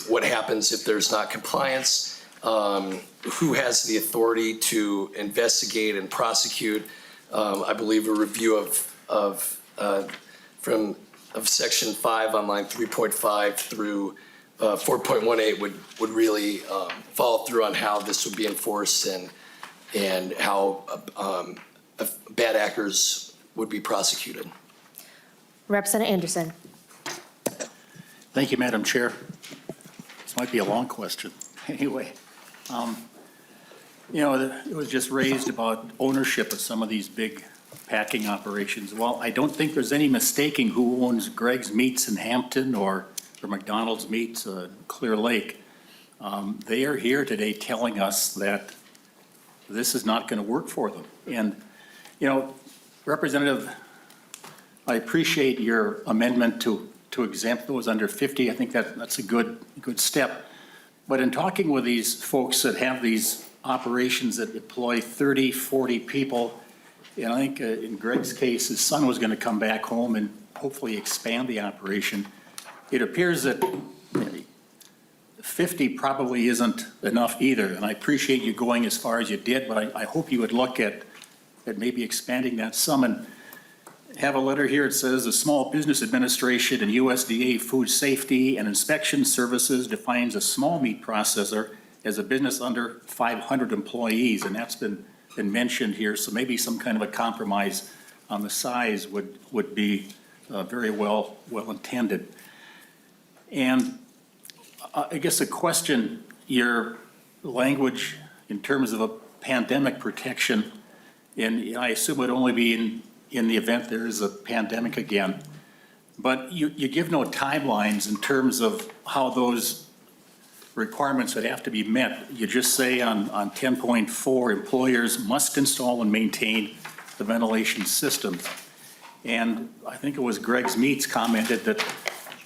S8: what happens if there's not compliance, who has the authority to investigate and prosecute. I believe a review of section 5 on line 3.5 through 4.18 would really follow through on how this would be enforced and how bad actors would be prosecuted.
S1: Representative Anderson.
S15: Thank you, Madam Chair. This might be a long question. Anyway, it was just raised about ownership of some of these big packing operations. Well, I don't think there's any mistaking who owns Greg's Meats in Hampton or McDonald's Meats Clear Lake. They are here today telling us that this is not going to work for them. And, Representative, I appreciate your amendment to exempt those under 50. I think that's a good step. But in talking with these folks that have these operations that employ 30, 40 people, and I think in Greg's case, his son was going to come back home and hopefully expand the operation. It appears that 50 probably isn't enough either. And I appreciate you going as far as you did, but I hope you would look at maybe expanding that some. And have a letter here. It says the Small Business Administration and USDA Food Safety and Inspection Services defines a small meat processor as a business under 500 employees. And that's been mentioned here. So maybe some kind of a compromise on the size would be very well intended. And I guess a question, your language in terms of a pandemic protection, and I assume it would only be in the event there is a pandemic again, but you give no timelines in terms of how those requirements would have to be met. You just say on 10.4, employers must install and maintain the ventilation systems. And I think it was Greg's Meats commented that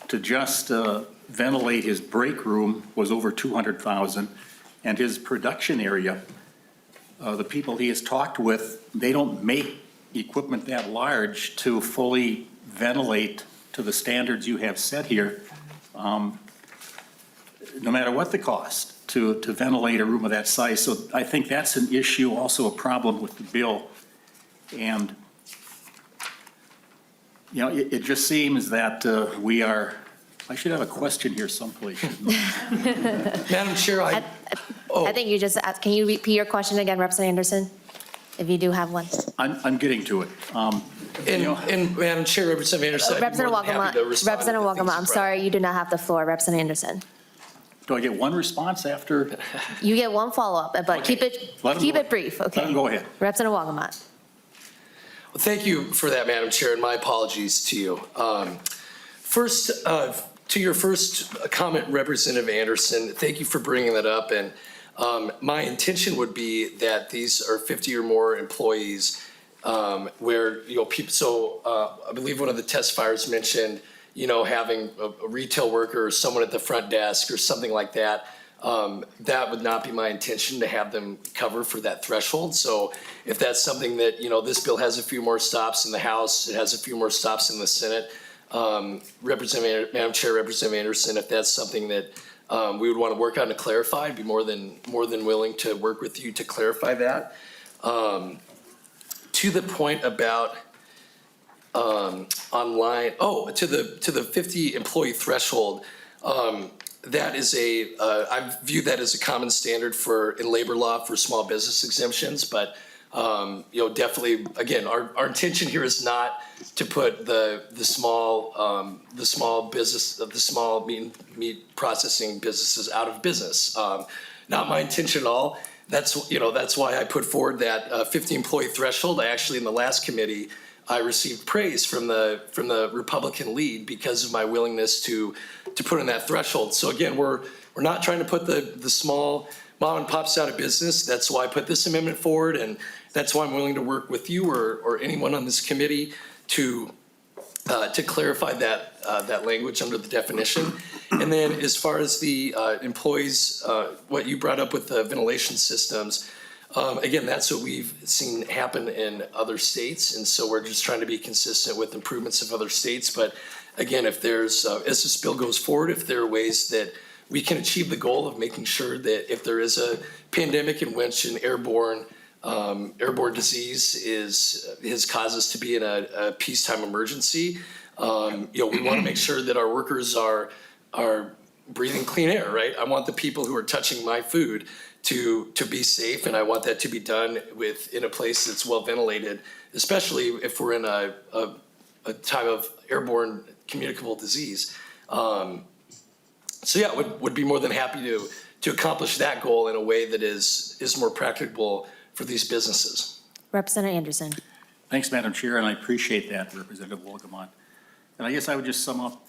S15: to just ventilate his break room was over $200,000, and his production area, the people he has talked with, they don't make equipment that large to fully ventilate to the standards you have set here, no matter what the cost to ventilate a room of that size. So I think that's an issue, also a problem with the bill. And it just seems that we are, I should have a question here someplace.
S8: Madam Chair,
S1: I think you just asked, can you repeat your question again, Representative Anderson? If you do have one.
S15: I'm getting to it.
S8: And Madam Chair, Representative Anderson,
S1: Representative Wolgamott, I'm sorry, you do not have the floor. Representative Anderson.
S15: Do I get one response after?
S1: You get one follow-up, but keep it brief, okay?
S15: Let him go ahead.
S1: Representative Wolgamott.
S8: Well, thank you for that, Madam Chair, and my apologies to you. First, to your first comment, Representative Anderson, thank you for bringing that up. And my intention would be that these are 50 or more employees where, people, so I believe one of the testifiers mentioned, having a retail worker or someone at the front desk or something like that. That would not be my intention to have them cover for that threshold. So if that's something that, this bill has a few more stops in the House, it has a few more stops in the Senate. Madam Chair, Representative Anderson, if that's something that we would want to work on to clarify, I'd be more than willing to work with you to clarify that. To the point about online, to the 50 employee threshold, that is I view that as a common standard in labor law for small business exemptions, but definitely, again, our intention here is not to put the small business of the small meat processing businesses out of business. not my intention at all. That's why I put forward that 50 employee threshold. I actually, in the last committee, I received praise from the Republican lead because of my willingness to put in that threshold. So again, we're not trying to put the small mom and pops out of business. That's why I put this amendment forward, and that's why I'm willing to work with you or anyone on this committee to clarify that language under the definition. And then as far as the employees, what you brought up with the ventilation systems, again, that's what we've seen happen in other states. And so we're just trying to be consistent with improvements of other states. But again, if there's, as this bill goes forward, if there are ways that we can achieve the goal of making sure that if there is a pandemic in which an airborne disease has caused us to be in a peacetime emergency, we want to make sure that our workers are breathing clean air, right? I want the people who are touching my food to be safe, and I want that to be done in a place that's well ventilated, especially if we're in a time of airborne communicable disease. So yeah, would be more than happy to accomplish that goal in a way that is more practicable for these businesses.
S1: Representative Anderson.
S15: Thanks, Madam Chair, and I appreciate that, Representative Wolgamott. And I guess I would just sum up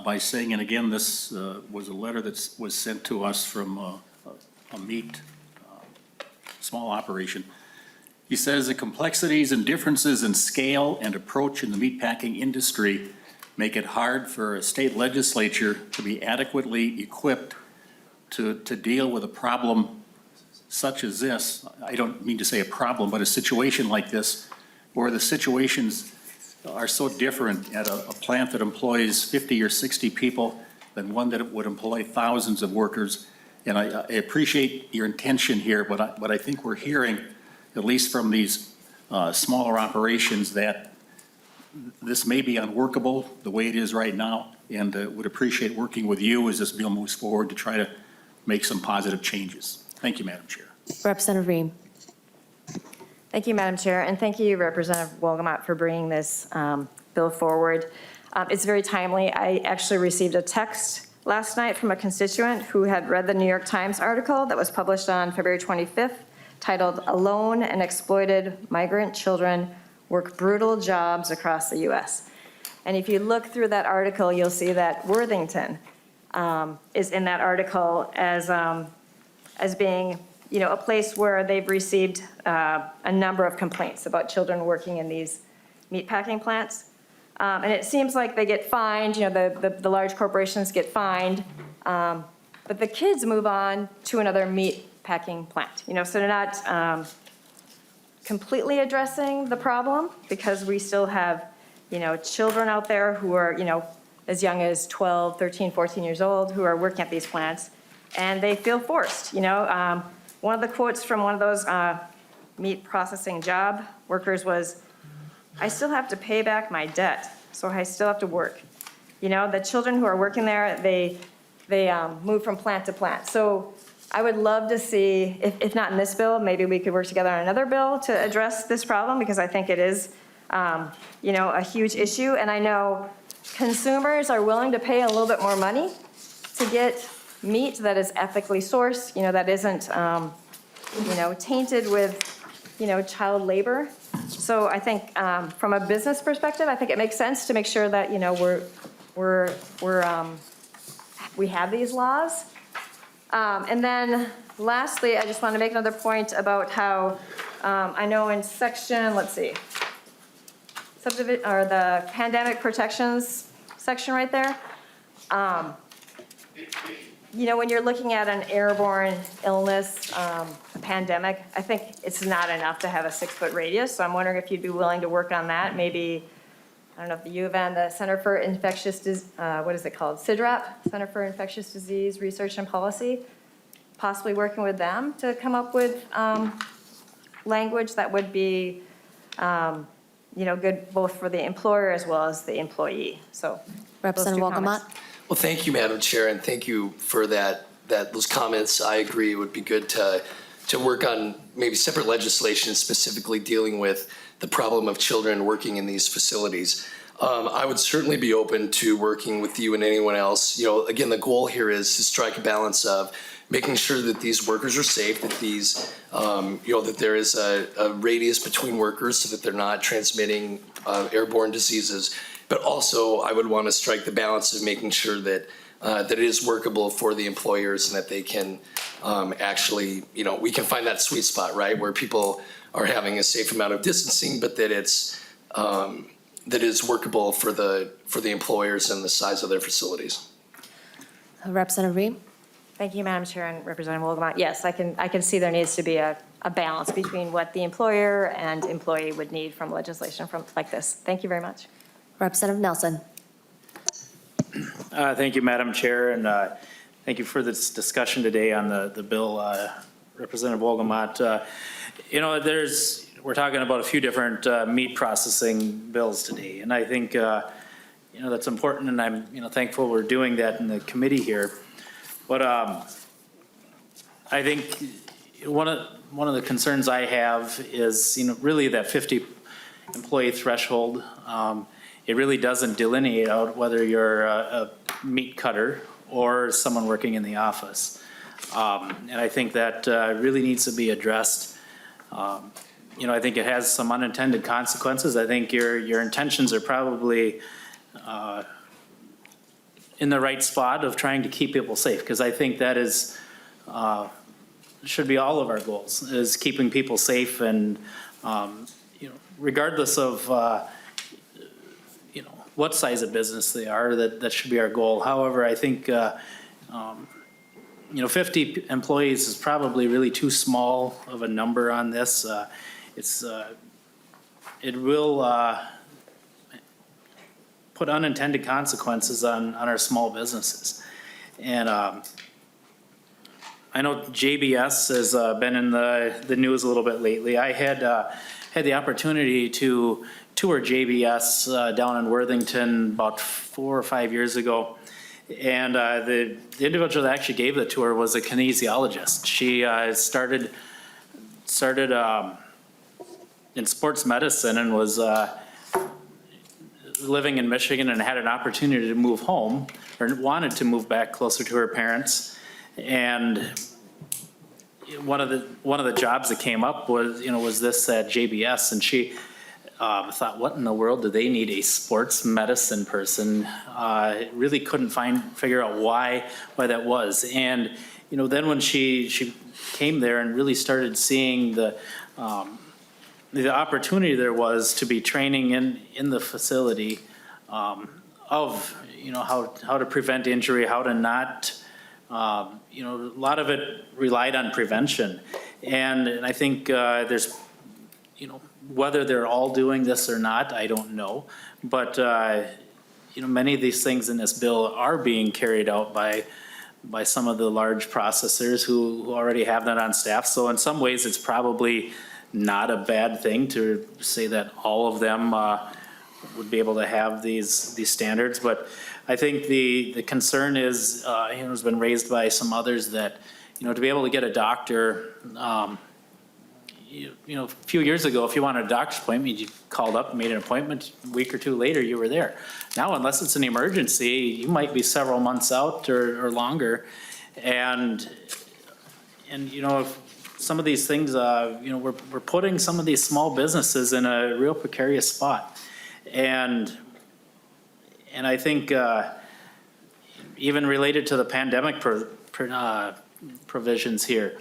S15: by saying, and again, this was a letter that was sent to us from a meat small operation. He says the complexities and differences in scale and approach in the meatpacking industry make it hard for a state legislature to be adequately equipped to deal with a problem such as this. I don't mean to say a problem, but a situation like this, where the situations are so different at a plant that employs 50 or 60 people than one that would employ thousands of workers. And I appreciate your intention here, but I think we're hearing, at least from these smaller operations, that this may be unworkable the way it is right now, and would appreciate working with you as this bill moves forward to try to make some positive changes. Thank you, Madam Chair.
S1: Representative Ream.
S16: Thank you, Madam Chair, and thank you, Representative Wolgamott, for bringing this bill forward. It's very timely. I actually received a text last night from a constituent who had read the New York Times article that was published on February 25th, titled "Alone and Exploited Migrant Children Work Brutal Jobs Across the U.S." And if you look through that article, you'll see that Worthington is in that article as being, a place where they've received a number of complaints about children working in these meatpacking plants. And it seems like they get fined, the large corporations get fined, but the kids move on to another meatpacking plant, so they're not completely addressing the problem, because we still have, children out there who are, as young as 12, 13, 14 years old who are working at these plants, and they feel forced, One of the quotes from one of those meat processing job workers was, "I still have to pay back my debt, so I still have to work." The children who are working there, they move from plant to plant. So I would love to see, if not in this bill, maybe we could work together on another bill to address this problem, because I think it is, a huge issue. And I know consumers are willing to pay a little bit more money to get meat that is ethically sourced, that isn't, tainted with, child labor. So I think from a business perspective, I think it makes sense to make sure that, we have these laws. And then lastly, I just want to make another point about how I know in section, or the pandemic protections section right there. When you're looking at an airborne illness, a pandemic, I think it's not enough to have a 6-foot radius. So I'm wondering if you'd be willing to work on that. Maybe, I don't know if the U of N, the Center for Infectious Disease, what is it called? CIDRAP, Center for Infectious Disease Research and Policy, possibly working with them to come up with language that would be, good both for the employer as well as the employee. So,
S1: Representative Wolgamott.
S8: Well, thank you, Madam Chair, and thank you for those comments. I agree. It would be good to work on maybe separate legislation specifically dealing with the problem of children working in these facilities. I would certainly be open to working with you and anyone else. Again, the goal here is to strike a balance of making sure that these workers are safe, that these, that there is a radius between workers so that they're not transmitting airborne diseases. But also, I would want to strike the balance of making sure that that it is workable for the employers and that they can actually, we can find that sweet spot, right, where people are having a safe amount of distancing, but that it's that is workable for the employers and the size of their facilities.
S1: Representative Ream?
S16: Thank you, Madam Chair and Representative Wolgamott. Yes, I can see there needs to be a balance between what the employer and employee would need from legislation like this. Thank you very much.
S1: Representative Nelson?
S2: Thank you, Madam Chair, and thank you for this discussion today on the bill, Representative Wolgamott. We're talking about a few different meat processing bills today, and I think that's important, and I'm thankful we're doing that in the committee here. But I think one of the concerns I have is really that 50 employee threshold. It really doesn't delineate out whether you're a meat cutter or someone working in the office. And I think that really needs to be addressed. I think it has some unintended consequences. I think your intentions are probably in the right spot of trying to keep people safe, because I think that is should be all of our goals, is keeping people safe, and regardless of what size of business they are, that should be our goal. However, I think 50 employees is probably really too small of a number on this. It will put unintended consequences on our small businesses. And I know JBS has been in the news a little bit lately. I had the opportunity to tour JBS down in Worthington about 4 or 5 years ago. And the individual that actually gave the tour was a kinesiologist. She started in sports medicine and was living in Michigan and had an opportunity to move home, or wanted to move back closer to her parents. And one of the jobs that came up was this at JBS, and she thought, what in the world do they need a sports medicine person? Really couldn't figure out why that was. And then when she came there and really started seeing the opportunity there was to be training in the facility of how to prevent injury, how to not. A lot of it relied on prevention, and I think there's whether they're all doing this or not, I don't know. But, many of these things in this bill are being carried out by some of the large processors who already have that on staff. So in some ways, it's probably not a bad thing to say that all of them would be able to have these standards. But I think the concern is, has been raised by some others that, to be able to get a doctor, a few years ago, if you wanted a doctor's appointment, you called up, made an appointment, a week or two later, you were there. Now, unless it's an emergency, you might be several months out or longer. And some of these things, we're putting some of these small businesses in a real precarious spot. And I think even related to the pandemic provisions here,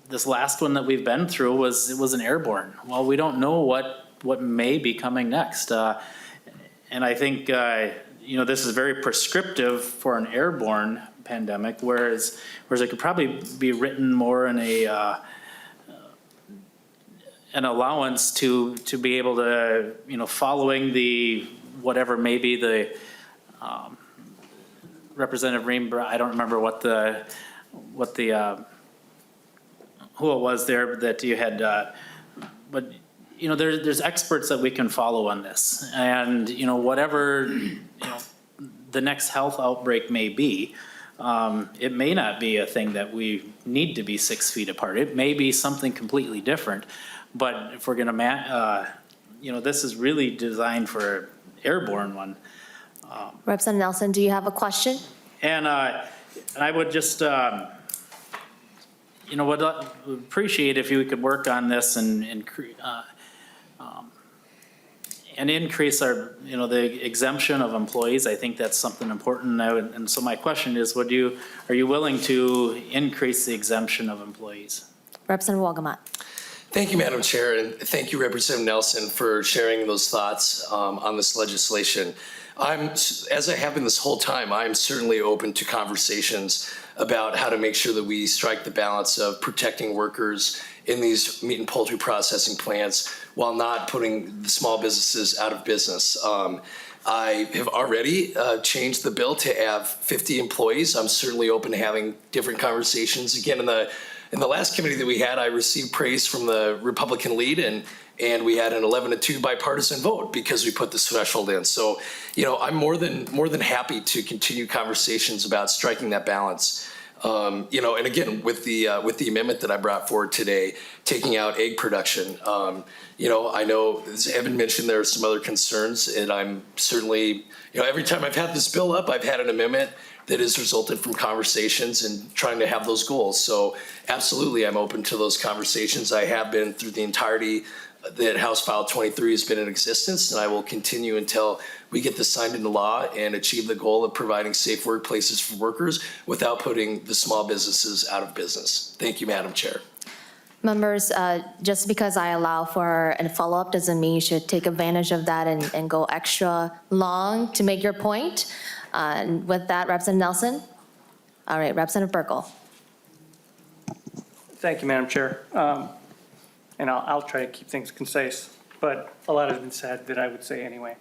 S2: this last one that we've been through was an airborne. Well, we don't know what may be coming next. And I think, this is very prescriptive for an airborne pandemic, whereas it could probably be written more in an allowance to be able to, following the, whatever may be the, Representative Ream, I don't remember who it was there that you had, but there's experts that we can follow on this, and whatever the next health outbreak may be, it may not be a thing that we need to be 6 feet apart. It may be something completely different, but if we're going to this is really designed for airborne one.
S1: Representative Nelson, do you have a question?
S2: And I would just, would appreciate if you could work on this and increase our, the exemption of employees. I think that's something important. And so my question is, are you willing to increase the exemption of employees?
S1: Representative Wolgamott.
S8: Thank you, Madam Chair, and thank you, Representative Nelson, for sharing those thoughts on this legislation. As I have been this whole time, I'm certainly open to conversations about how to make sure that we strike the balance of protecting workers in these meat and poultry processing plants while not putting the small businesses out of business. I have already changed the bill to have 50 employees. I'm certainly open to having different conversations. Again, in the last committee that we had, I received praise from the Republican lead, and we had an 11-2 bipartisan vote because we put this threshold in. So, I'm more than happy to continue conversations about striking that balance. And again, with the amendment that I brought forward today, taking out egg production, I know, as Evan mentioned, there are some other concerns, and I'm certainly, every time I've had this bill up, I've had an amendment that has resulted from conversations and trying to have those goals. So absolutely, I'm open to those conversations. I have been through the entirety that House File 23 has been in existence, and I will continue until we get this signed into law and achieve the goal of providing safe workplaces for workers without putting the small businesses out of business. Thank you, Madam Chair.
S1: Members, just because I allow for a follow-up doesn't mean you should take advantage of that and go extra long to make your point. And with that, Representative Nelson. All right, Representative Burkle.
S17: Thank you, Madam Chair. And I'll try to keep things concise, but a lot has been said that I would say anyway.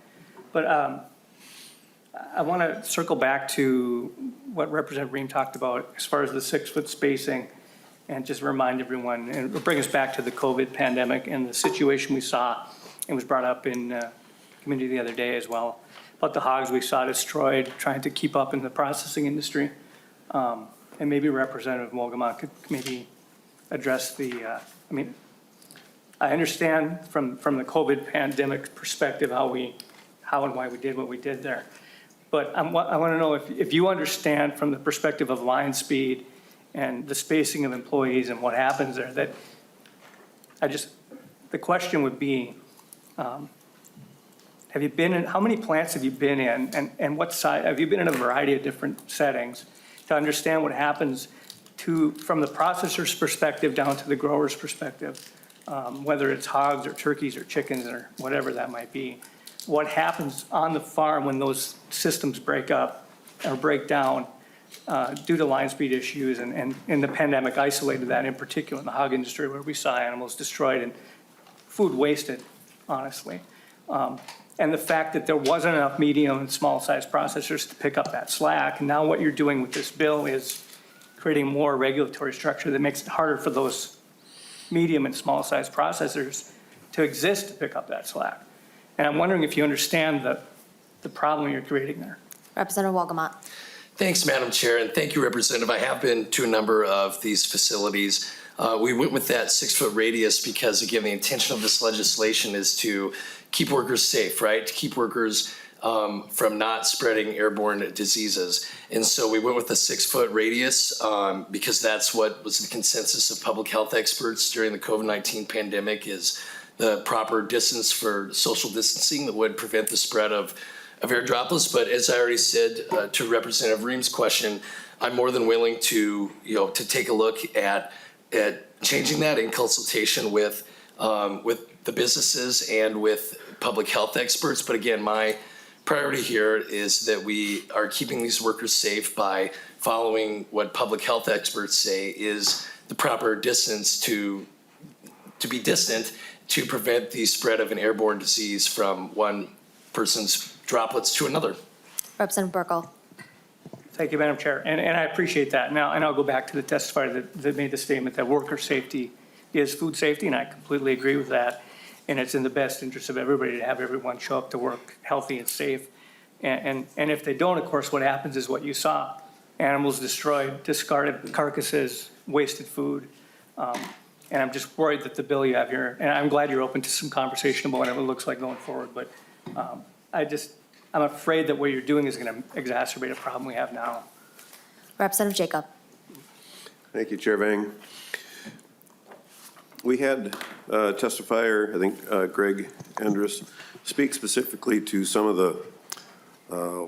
S17: But I want to circle back to what Representative Ream talked about as far as the 6-foot spacing, and just remind everyone, and bring us back to the COVID pandemic and the situation we saw, and was brought up in committee the other day as well, about the hogs we saw destroyed, trying to keep up in the processing industry. And maybe Representative Wolgamott could maybe address the, I understand from the COVID pandemic perspective how and why we did what we did there. But I want to know if you understand from the perspective of line speed and the spacing of employees and what happens there, that the question would be, have you been in, how many plants have you been in, and what size, have you been in a variety of different settings to understand what happens from the processor's perspective down to the grower's perspective, whether it's hogs or turkeys or chickens or whatever that might be. What happens on the farm when those systems break up or break down due to line speed issues, and the pandemic isolated that in particular in the hog industry, where we saw animals destroyed and food wasted, honestly. And the fact that there wasn't enough medium and small size processors to pick up that slack. And now what you're doing with this bill is creating more regulatory structure that makes it harder for those medium and small size processors to exist to pick up that slack. And I'm wondering if you understand the problem you're creating there.
S1: Representative Wolgamott.
S8: Thanks, Madam Chair, and thank you, Representative. I have been to a number of these facilities. We went with that 6-foot radius because, again, the intention of this legislation is to keep workers safe, right? To keep workers from not spreading airborne diseases. And so we went with the 6-foot radius because that's what was the consensus of public health experts during the COVID-19 pandemic, is the proper distance for social distancing that would prevent the spread of air droplets. But as I already said to Representative Ream's question, I'm more than willing to take a look at changing that in consultation with the businesses and with public health experts. But again, my priority here is that we are keeping these workers safe by following what public health experts say is the proper distance to be distant to prevent the spread of an airborne disease from one person's droplets to another.
S1: Representative Burkle.
S17: Thank you, Madam Chair, and I appreciate that. Now, and I'll go back to the testifier that made the statement that worker safety is food safety, and I completely agree with that. And it's in the best interest of everybody to have everyone show up to work healthy and safe. And if they don't, of course, what happens is what you saw. Animals destroyed, discarded carcasses, wasted food. And I'm just worried that the bill you have here, and I'm glad you're open to some conversation about whatever it looks like going forward, but I'm afraid that what you're doing is going to exacerbate a problem we have now.
S1: Representative Jacob.
S18: Thank you, Chair Vang. We had a testifier, I think Greg Endres, speak specifically to some of the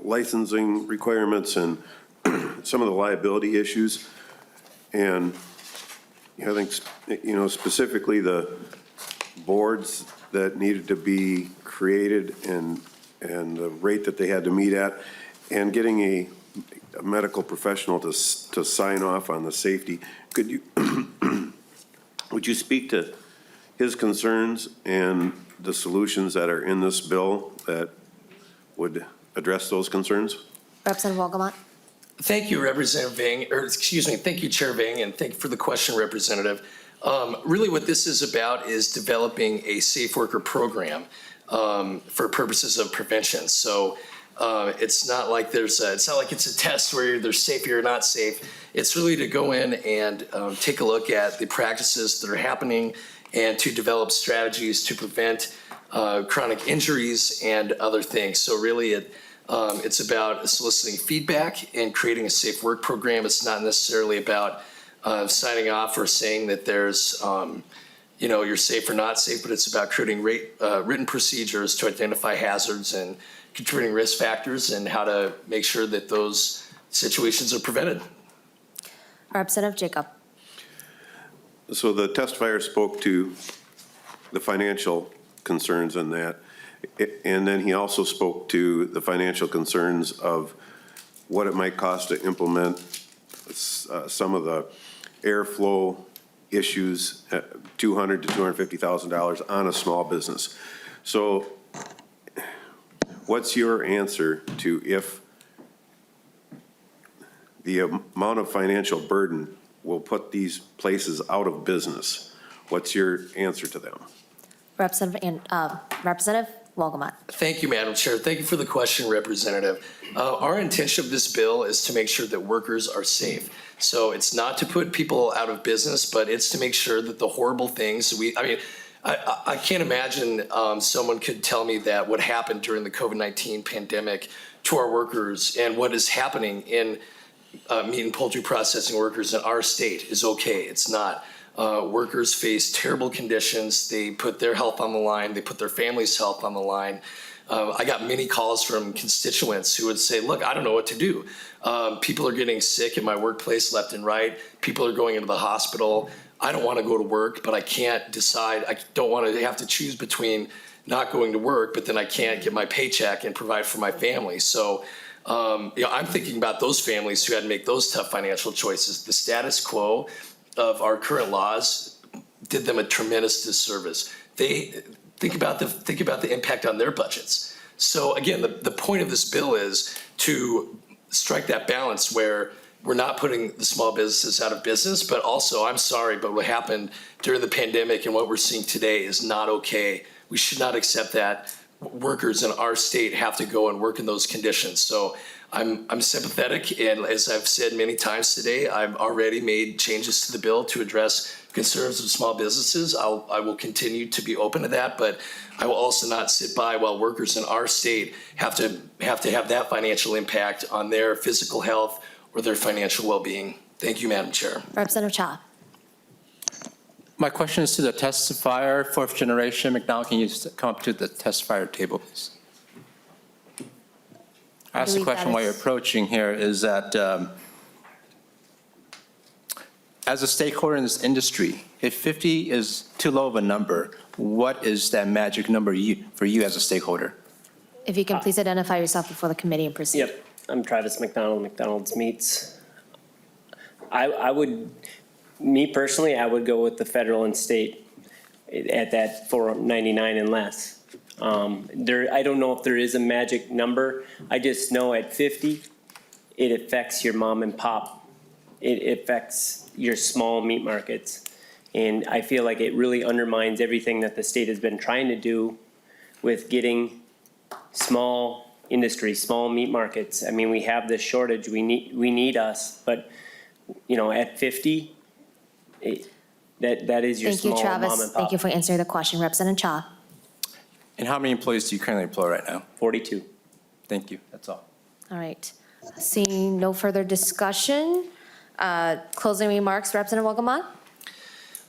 S18: licensing requirements and some of the liability issues. And I think, specifically the boards that needed to be created and the rate that they had to meet at, and getting a medical professional to sign off on the safety. Could you, would you speak to his concerns and the solutions that are in this bill that would address those concerns?
S1: Representative Wolgamott.
S8: Thank you, Representative Vang, thank you, Chair Vang, and thank you for the question, Representative. Really what this is about is developing a safe worker program for purposes of prevention. So it's not like it's a test where you're either safe or not safe. It's really to go in and take a look at the practices that are happening and to develop strategies to prevent chronic injuries and other things. So really it's about soliciting feedback and creating a safe work program. It's not necessarily about signing off or saying that there's you're safe or not safe, but it's about creating written procedures to identify hazards and contributing risk factors and how to make sure that those situations are prevented.
S1: Representative Jacob.
S18: So the testifier spoke to the financial concerns in that, and then he also spoke to the financial concerns of what it might cost to implement some of the airflow issues, $200,000 to $250,000 on a small business. So what's your answer to if the amount of financial burden will put these places out of business? What's your answer to them?
S1: Representative Wolgamott.
S8: Thank you, Madam Chair. Thank you for the question, Representative. Our intention of this bill is to make sure that workers are safe. So it's not to put people out of business, but it's to make sure that the horrible things I can't imagine someone could tell me that what happened during the COVID-19 pandemic to our workers and what is happening in meat and poultry processing workers in our state is okay. It's not. Workers face terrible conditions. They put their health on the line. They put their family's health on the line. I got many calls from constituents who would say, look, I don't know what to do. People are getting sick in my workplace left and right. People are going into the hospital. I don't want to go to work, but I can't decide. I don't want to have to choose between not going to work, but then I can't get my paycheck and provide for my family. So I'm thinking about those families who had to make those tough financial choices. The status quo of our current laws did them a tremendous disservice. They think about the impact on their budgets. So again, the point of this bill is to strike that balance where we're not putting the small businesses out of business, but also, I'm sorry, but what happened during the pandemic and what we're seeing today is not okay. We should not accept that workers in our state have to go and work in those conditions. So I'm sympathetic, and as I've said many times today, I've already made changes to the bill to address concerns of small businesses. I will continue to be open to that, but I will also not sit by while workers in our state have to have that financial impact on their physical health or their financial well-being. Thank you, Madam Chair.
S1: Representative Cha.
S19: My question is to the testifier, fourth generation. McDonald, can you come up to the testifier table, please? I asked the question while you're approaching here is that as a stakeholder in this industry, if 50 is too low of a number, what is that magic number for you as a stakeholder?
S1: If you can please identify yourself before the committee and proceed.
S14: Yep, I'm Travis McDonald, McDonald's Meats. Me personally, I would go with the federal and state at that $4.99 and less. I don't know if there is a magic number. I just know at 50, it affects your mom and pop. It affects your small meat markets. And I feel like it really undermines everything that the state has been trying to do with getting small industry, small meat markets. I mean, we have this shortage. We need us, but at 50, That is your
S1: Thank you,
S14: small mom
S1: Travis.
S14: and
S1: Thank you
S14: pop.
S1: for answering the question. Representative Cha.
S19: And how many employees do you currently employ right now?
S14: 42.
S19: Thank you, that's all.
S1: All right. Seeing no further discussion, closing remarks, Representative Wolgamott.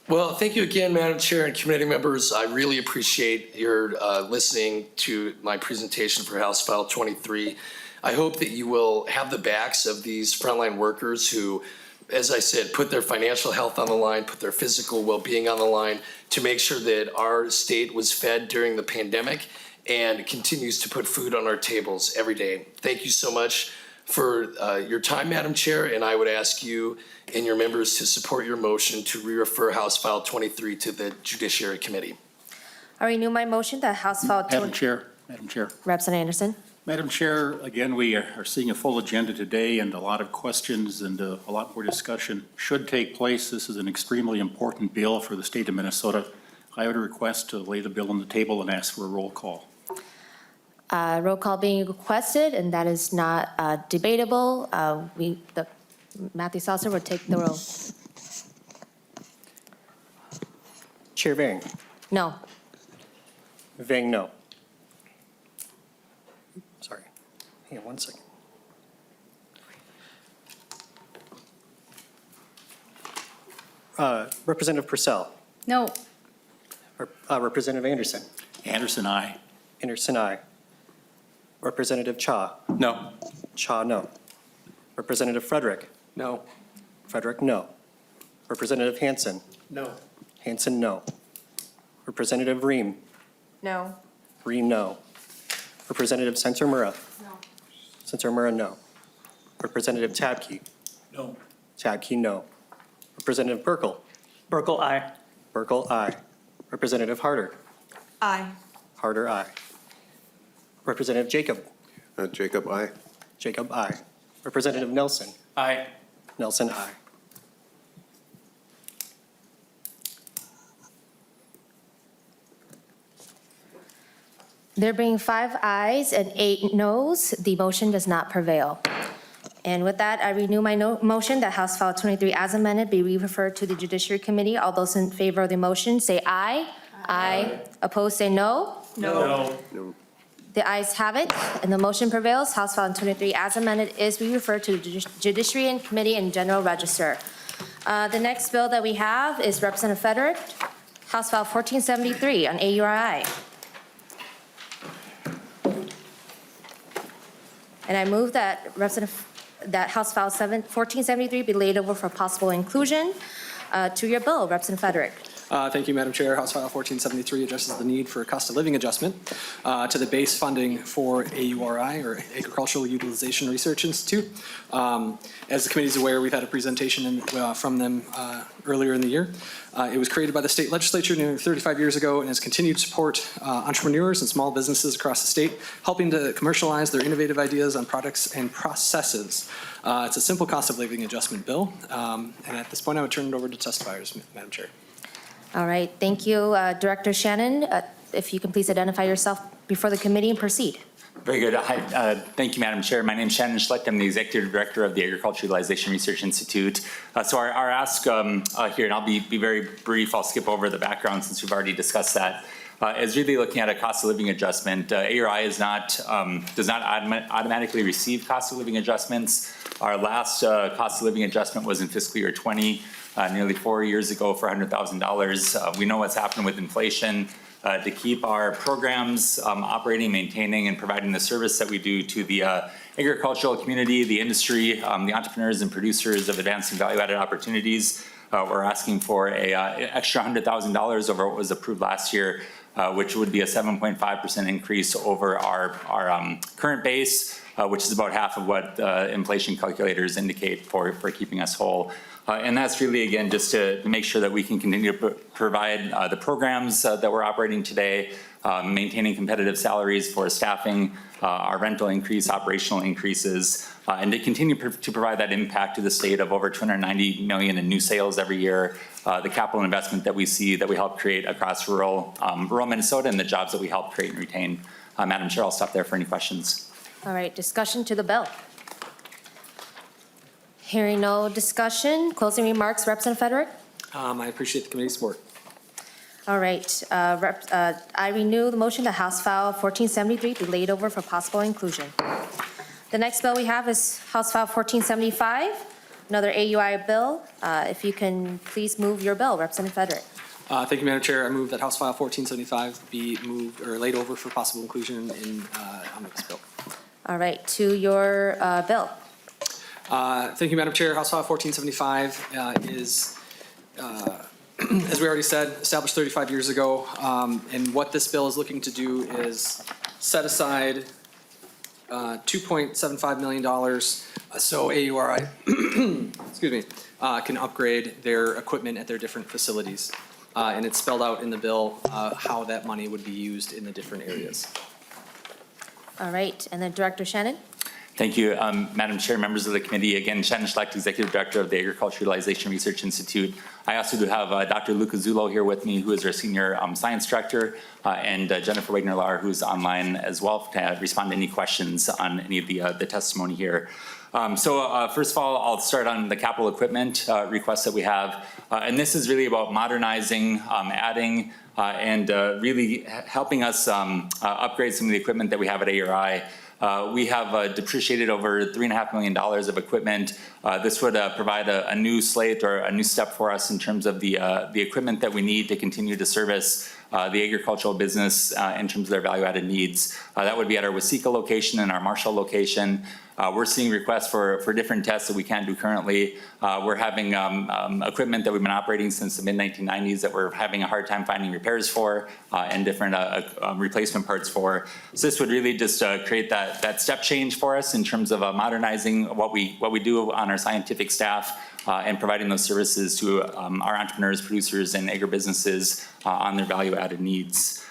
S8: Well, thank you again, Madam Chair and committee members. I really appreciate your listening to my presentation for House File 23. I hope that you will have the backs of these frontline workers who, as I said, put their financial health on the line, put their physical well-being on the line to make sure that our state was fed during the pandemic and continues to put food on our tables every day. Thank you so much for your time, Madam Chair, and I would ask you and your members to support your motion to re-refer House File 23 to the Judiciary Committee.
S1: I renew my motion that House File 20.
S15: Madam Chair.
S1: Representative Anderson.
S15: Madam Chair, again, we are seeing a full agenda today, and a lot of questions and a lot more discussion should take place. This is an extremely important bill for the state of Minnesota. I would request to lay the bill on the table and ask for a roll call.
S1: Roll call being requested, and that is not debatable. Matthew Salser will take the roll.
S14: Chair Vang.
S1: No.
S14: Vang, no. Sorry. Hang on 1 second. Representative Purcell.
S11: No.
S14: Representative Anderson.
S15: Anderson, aye.
S14: Anderson, aye. Representative Cha.
S19: No.
S14: Cha, no. Representative Frederick.
S8: No.
S14: Frederick, no. Representative Hansen.
S8: No.
S14: Hansen, no. Representative Ream.
S16: No.
S14: Ream, no. Representative Sensormura.
S16: No.
S14: Sensormura, no. Representative Tabke.
S15: No.
S14: Tabke, no. Representative Burkle.
S17: Burkle, aye.
S14: Burkle, aye. Representative Harder.
S16: Aye.
S14: Harder, aye. Representative Jacob.
S18: Jacob, aye.
S14: Jacob, aye. Representative Nelson.
S12: Aye.
S14: Nelson, aye.
S1: There being 5 ayes and 8 noes, the motion does not prevail. And with that, I renew my motion that House File 23 as amended be re-referred to the Judiciary Committee. All those in favor of the motion say aye. Aye. Opposed, say no.
S12: No.
S1: The ayes have it, and the motion prevails. House File 23 as amended is re-referred to the Judiciary and Committee and General Register. The next bill that we have is Representative Frederick, House File 1473 on AURI. And I move that House File 1473 be laid over for possible inclusion. To your bill, Representative Frederick.
S20: Thank you, Madam Chair. House File 1473 addresses the need for a cost of living adjustment to the base funding for AURI, or Agricultural Utilization Research Institute. As the committee is aware, we've had a presentation from them earlier in the year. It was created by the state legislature nearly 35 years ago and has continued to support entrepreneurs and small businesses across the state, helping to commercialize their innovative ideas on products and processes. It's a simple cost of living adjustment bill. And at this point, I would turn it over to testifiers, Madam Chair.
S1: All right, thank you. Director Shannon, if you can please identify yourself before the committee and proceed.
S21: Very good. Hi, thank you, Madam Chair. My name is Shannon Schlecht. I'm the Executive Director of the Agricultural Utilization Research Institute. So our ask here, and I'll be very brief, I'll skip over the background since we've already discussed that, is really looking at a cost of living adjustment. AURI is does not automatically receive cost of living adjustments. Our last cost of living adjustment was in fiscal year 20, nearly 4 years ago for $100,000. We know what's happened with inflation. To keep our programs operating, maintaining, and providing the service that we do to the agricultural community, the industry, the entrepreneurs and producers of advancing value-added opportunities. We're asking for a extra $100,000 over what was approved last year, which would be a 7.5% increase over our current base, which is about half of what inflation calculators indicate for keeping us whole. And that's really, again, just to make sure that we can continue to provide the programs that we're operating today, maintaining competitive salaries for staffing, our rental increase, operational increases, and to continue to provide that impact to the state of over $290 million in new sales every year, the capital investment that we see that we help create across rural Minnesota, and the jobs that we help create and retain. Madam Chair, I'll stop there for any questions.
S1: All right, discussion to the bill. Hearing no discussion, closing remarks, Representative Frederick.
S20: I appreciate the committee's support.
S1: All right, I renew the motion that House File 1473 be laid over for possible inclusion. The next bill we have is House File 1475, another AUI bill. If you can please move your bill, Representative Frederick.
S20: Thank you, Madam Chair. I move that House File 1475 be moved or laid over for possible inclusion in omnibus bill.
S1: All right, to your bill.
S20: Thank you, Madam Chair. House File 1475 is, as we already said, established 35 years ago. And what this bill is looking to do is set aside $2.75 million so AURI excuse me, can upgrade their equipment at their different facilities. And it's spelled out in the bill how that money would be used in the different areas.
S1: All right, and then Director Shannon.
S21: Thank you, Madam Chair, members of the committee. Again, Shannon Schlecht, Executive Director of the Agriculture Utilization Research Institute. I also do have Dr. Luca Zullo here with me, who is our Senior Science Director, and Jennifer Wagner-Lahr, who's online as well, to respond to any questions on any of the testimony here. First of all, I'll start on the capital equipment requests that we have. And this is really about modernizing, adding, and really helping us upgrade some of the equipment that we have at AURI. We have depreciated over $3.5 million of equipment. This would provide a new slate or a new step for us in terms of the equipment that we need to continue to service the agricultural business in terms of their value-added needs. That would be at our Waseca location and our Marshall location. We're seeing requests for different tests that we can't do currently. We're having equipment that we've been operating since the mid-1990s that we're having a hard time finding repairs for and different replacement parts for. So this would really just create that step change for us in terms of modernizing what we do on our scientific staff and providing those services to our entrepreneurs, producers, and agribusinesses on their value-added needs.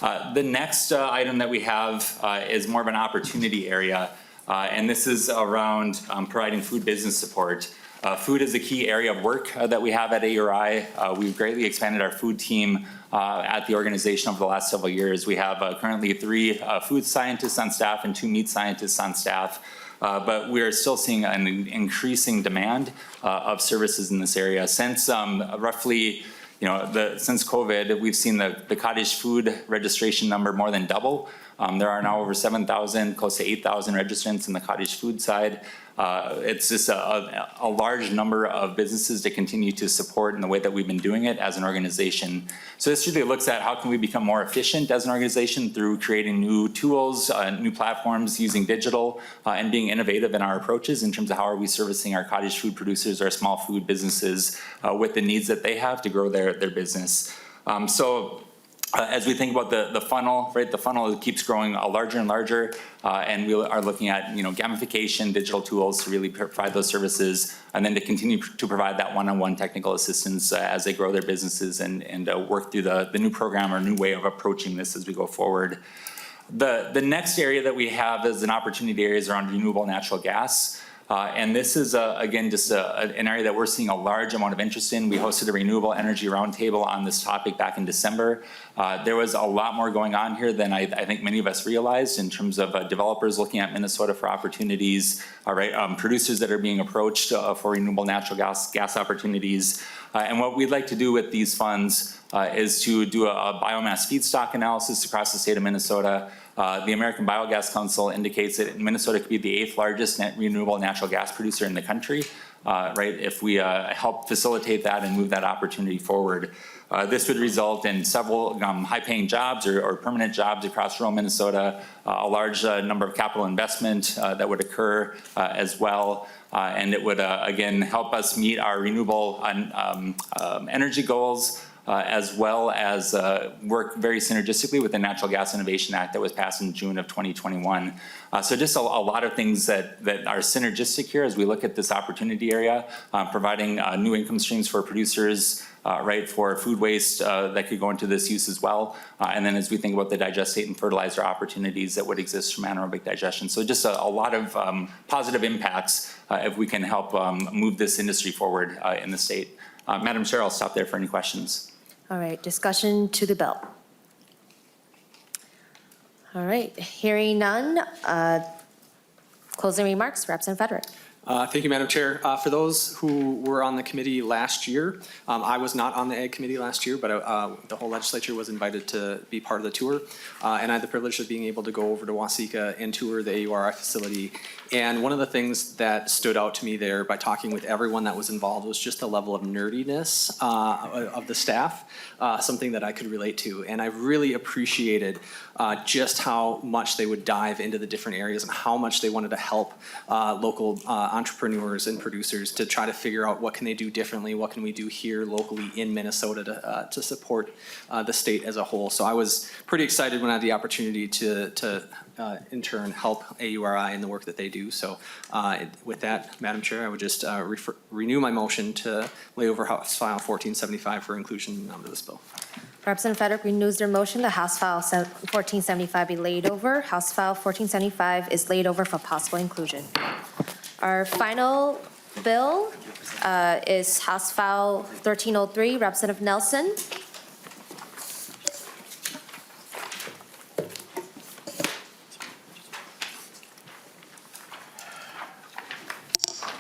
S21: The next item that we have is more of an opportunity area. And this is around providing food business support. Food is a key area of work that we have at AURI. We've greatly expanded our food team at the organization over the last several years. We have currently 3 food scientists on staff and 2 meat scientists on staff. But we are still seeing an increasing demand of services in this area. Since roughly, since COVID, we've seen the cottage food registration number more than double. There are now over 7,000, close to 8,000 registrants in the cottage food side. It's just a large number of businesses to continue to support in the way that we've been doing it as an organization. So this really looks at how can we become more efficient as an organization through creating new tools, new platforms, using digital, and being innovative in our approaches in terms of how are we servicing our cottage food producers, our small food businesses with the needs that they have to grow their business. As we think about the funnel, right, the funnel keeps growing larger and larger, and we are looking at gamification, digital tools to really provide those services, and then to continue to provide that one-on-one technical assistance as they grow their businesses and work through the new program or new way of approaching this as we go forward. The next area that we have as an opportunity area is around renewable natural gas. And this is, again, just an area that we're seeing a large amount of interest in. We hosted a renewable energy roundtable on this topic back in December. There was a lot more going on here than I think many of us realized in terms of developers looking at Minnesota for opportunities, producers that are being approached for renewable natural gas opportunities. And what we'd like to do with these funds is to do a biomass feedstock analysis across the state of Minnesota. The American Biogas Council indicates that Minnesota could be the 8th largest renewable natural gas producer in the country, right, if we help facilitate that and move that opportunity forward. This would result in several high-paying jobs or permanent jobs across rural Minnesota, a large number of capital investment that would occur as well. And it would, again, help us meet our renewable energy goals, as well as work very synergistically with the Natural Gas Innovation Act that was passed in June of 2021. So just a lot of things that are synergistic here as we look at this opportunity area, providing new income streams for producers, right, for food waste that could go into this use as well. And then as we think about the digestate and fertilizer opportunities that would exist from anaerobic digestion. So just a lot of positive impacts if we can help move this industry forward in the state. Madam Chair, I'll stop there for any questions.
S1: All right, discussion to the bill. All right, hearing none. Closing remarks, Representative Frederick.
S20: Thank you, Madam Chair. For those who were on the committee last year, I was not on the Ag Committee last year, but the whole legislature was invited to be part of the tour. And I had the privilege of being able to go over to Waseca and tour the AURI facility. And one of the things that stood out to me there by talking with everyone that was involved was just the level of nerdiness of the staff, something that I could relate to. And I really appreciated just how much they would dive into the different areas and how much they wanted to help local entrepreneurs and producers to try to figure out what can they do differently, what can we do here locally in Minnesota to support the state as a whole. So I was pretty excited when I had the opportunity to in turn help AURI in the work that they do. So with that, Madam Chair, I would just renew my motion to lay over House File 1475 for inclusion under this bill.
S1: Representative Frederick renews their motion. The House File 1475 be laid over. House File 1475 is laid over for possible inclusion. Our final bill is House File 1303, Representative Nelson.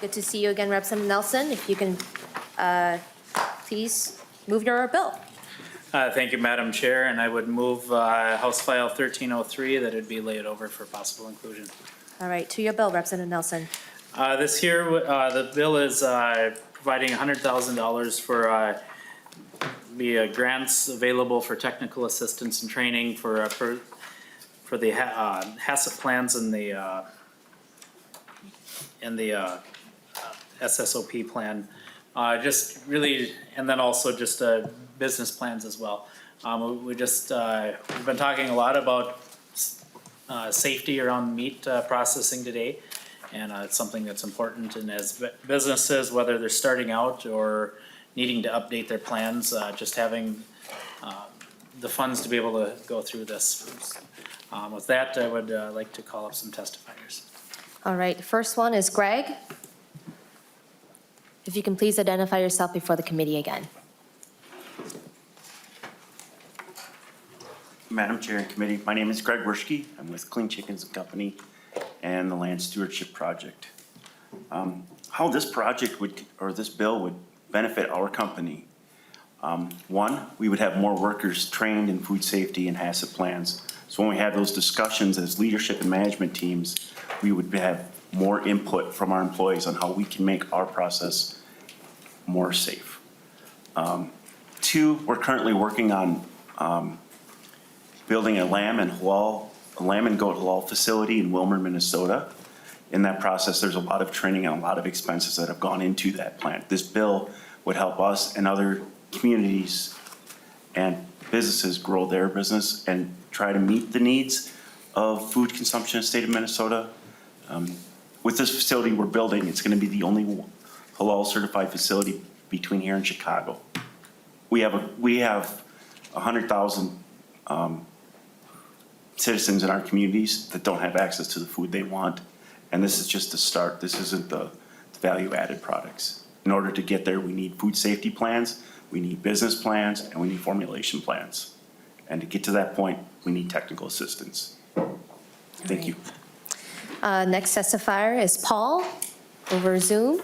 S1: Good to see you again, Representative Nelson. If you can please move your bill.
S2: Thank you, Madam Chair, and I would move House File 1303 that it be laid over for possible inclusion.
S1: All right, to your bill, Representative Nelson.
S2: This here, the bill is providing $100,000 for grants available for technical assistance and training for the HACCP plans and the SSOP plan. Just really, and then also just business plans as well. We've been talking a lot about safety around meat processing today, and it's something that's important. And as businesses, whether they're starting out or needing to update their plans, just having the funds to be able to go through this. With that, I would like to call up some testifiers.
S1: All right, the first one is Greg. If you can please identify yourself before the committee again.
S3: Madam Chair and Committee, my name is Greg Werschke. I'm with Clean Chickens and Company and the Land Stewardship Project. How this project this bill would benefit our company. One, we would have more workers trained in food safety and HACCP plans. So when we have those discussions as leadership and management teams, we would have more input from our employees on how we can make our process more safe. Two, we're currently working on building a lamb and goat halal facility in Wilmer, Minnesota. In that process, there's a lot of training and a lot of expenses that have gone into that plant. This bill would help us and other communities and businesses grow their business and try to meet the needs of food consumption in the state of Minnesota. With this facility we're building, it's going to be the only halal certified facility between here and Chicago. We have 100,000 citizens in our communities that don't have access to the food they want, and this is just the start. This isn't the value-added products. In order to get there, we need food safety plans, we need business plans, and we need formulation plans. And to get to that point, we need technical assistance. Thank you.
S1: Next testifier is Paul over Zoom.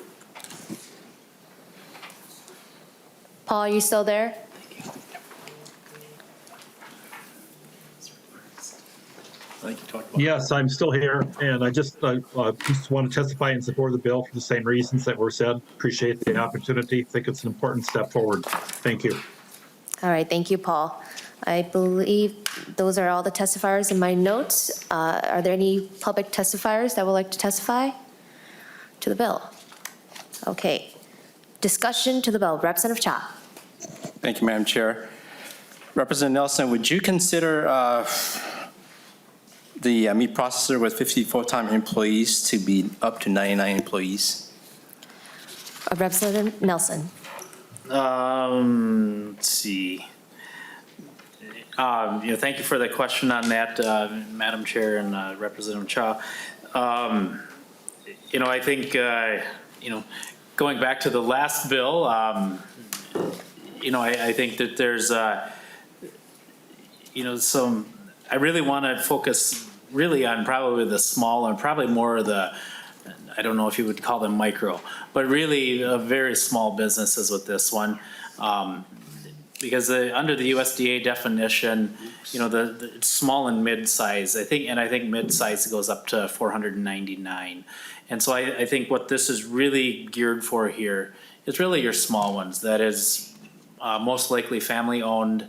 S1: Paul, are you still there?
S4: Yes, I'm still here, and I just want to testify in support of the bill for the same reasons that were said. Appreciate the opportunity. Think it's an important step forward. Thank you.
S1: All right, thank you, Paul. I believe those are all the testifiers in my notes. Are there any public testifiers that would like to testify to the bill? Okay. Discussion to the bill. Representative Cha.
S19: Thank you, Madam Chair. Representative Nelson, would you consider the meat processor with 50 full-time employees to be up to 99 employees?
S1: Representative Nelson.
S2: Let's see. Thank you for the question on that, Madam Chair and Representative Cha. I think, going back to the last bill, I think that there's, I really want to focus really on probably the small and probably more of the I don't know if you would call them micro, but really very small businesses with this one. Because under the USDA definition, the small and mid-size, I think mid-size goes up to 499. And so I think what this is really geared for here is really your small ones. That is most likely family-owned,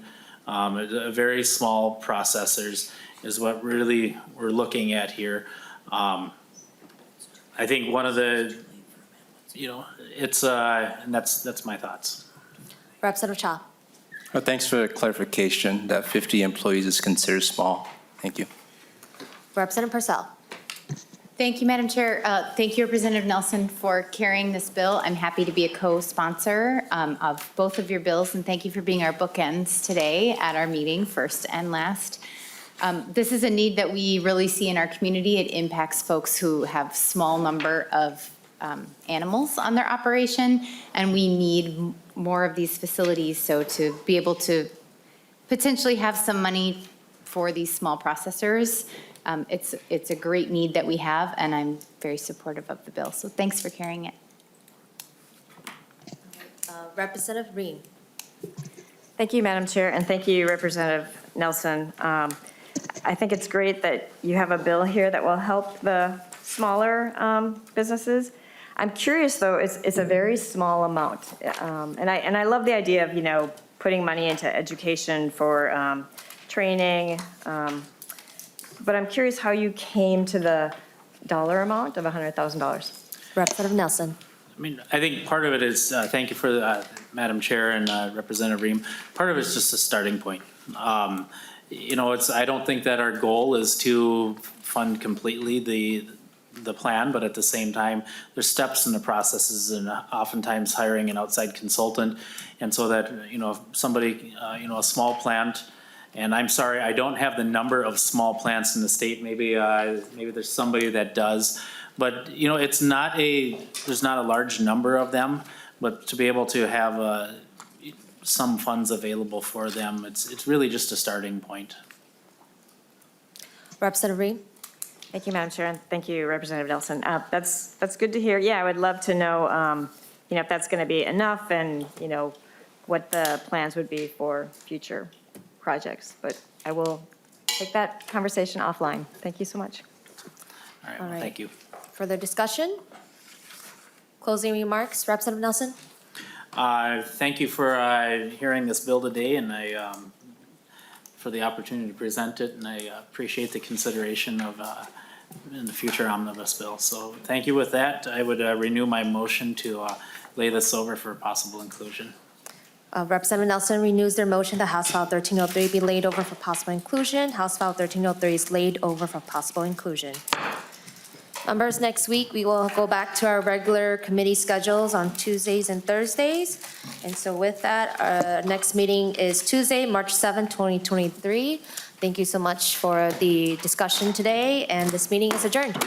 S2: very small processors is what really we're looking at here. I think one of the, it's, and that's my thoughts.
S1: Representative Cha.
S19: Well, thanks for the clarification that 50 employees is considered small. Thank you.
S1: Representative Purcell.
S5: Thank you, Madam Chair. Thank you, Representative Nelson, for carrying this bill. I'm happy to be a co-sponsor of both of your bills, and thank you for being our bookends today at our meeting, first and last. This is a need that we really see in our community. It impacts folks who have small number of animals on their operation, and we need more of these facilities. So to be able to potentially have some money for these small processors, it's a great need that we have, and I'm very supportive of the bill. So thanks for carrying it.
S1: Representative Ream.
S16: Thank you, Madam Chair, and thank you, Representative Nelson. I think it's great that you have a bill here that will help the smaller businesses. I'm curious, though, it's a very small amount. And I love the idea of, putting money into education for training. But I'm curious how you came to the dollar amount of $100,000.
S1: Representative Nelson.
S2: I think part of it is, thank you for Madam Chair and Representative Ream. Part of it is just a starting point. I don't think that our goal is to fund completely the plan, but at the same time, there's steps in the processes, and oftentimes hiring an outside consultant. And so that, somebody, a small plant, and I'm sorry, I don't have the number of small plants in the state. Maybe there's somebody that does, but there's not a large number of them, but to be able to have some funds available for them, it's really just a starting point.
S1: Representative Ream.
S16: Thank you, Madam Chair, and thank you, Representative Nelson. That's good to hear. Yeah, I would love to know, if that's going to be enough, and what the plans would be for future projects. But I will take that conversation offline. Thank you so much.
S2: All right, well, thank you.
S1: Further discussion? Closing remarks, Representative Nelson?
S2: Thank you for hearing this bill today, and for the opportunity to present it, and I appreciate the consideration of in the future omnibus bill. So thank you. With that, I would renew my motion to lay this over for possible inclusion.
S1: Representative Nelson renews their motion that House File 1303 be laid over for possible inclusion. House File 1303 is laid over for possible inclusion. Members, next week we will go back to our regular committee schedules on Tuesdays and Thursdays. And so with that, our next meeting is Tuesday, March 7, 2023. Thank you so much for the discussion today, and this meeting is adjourned.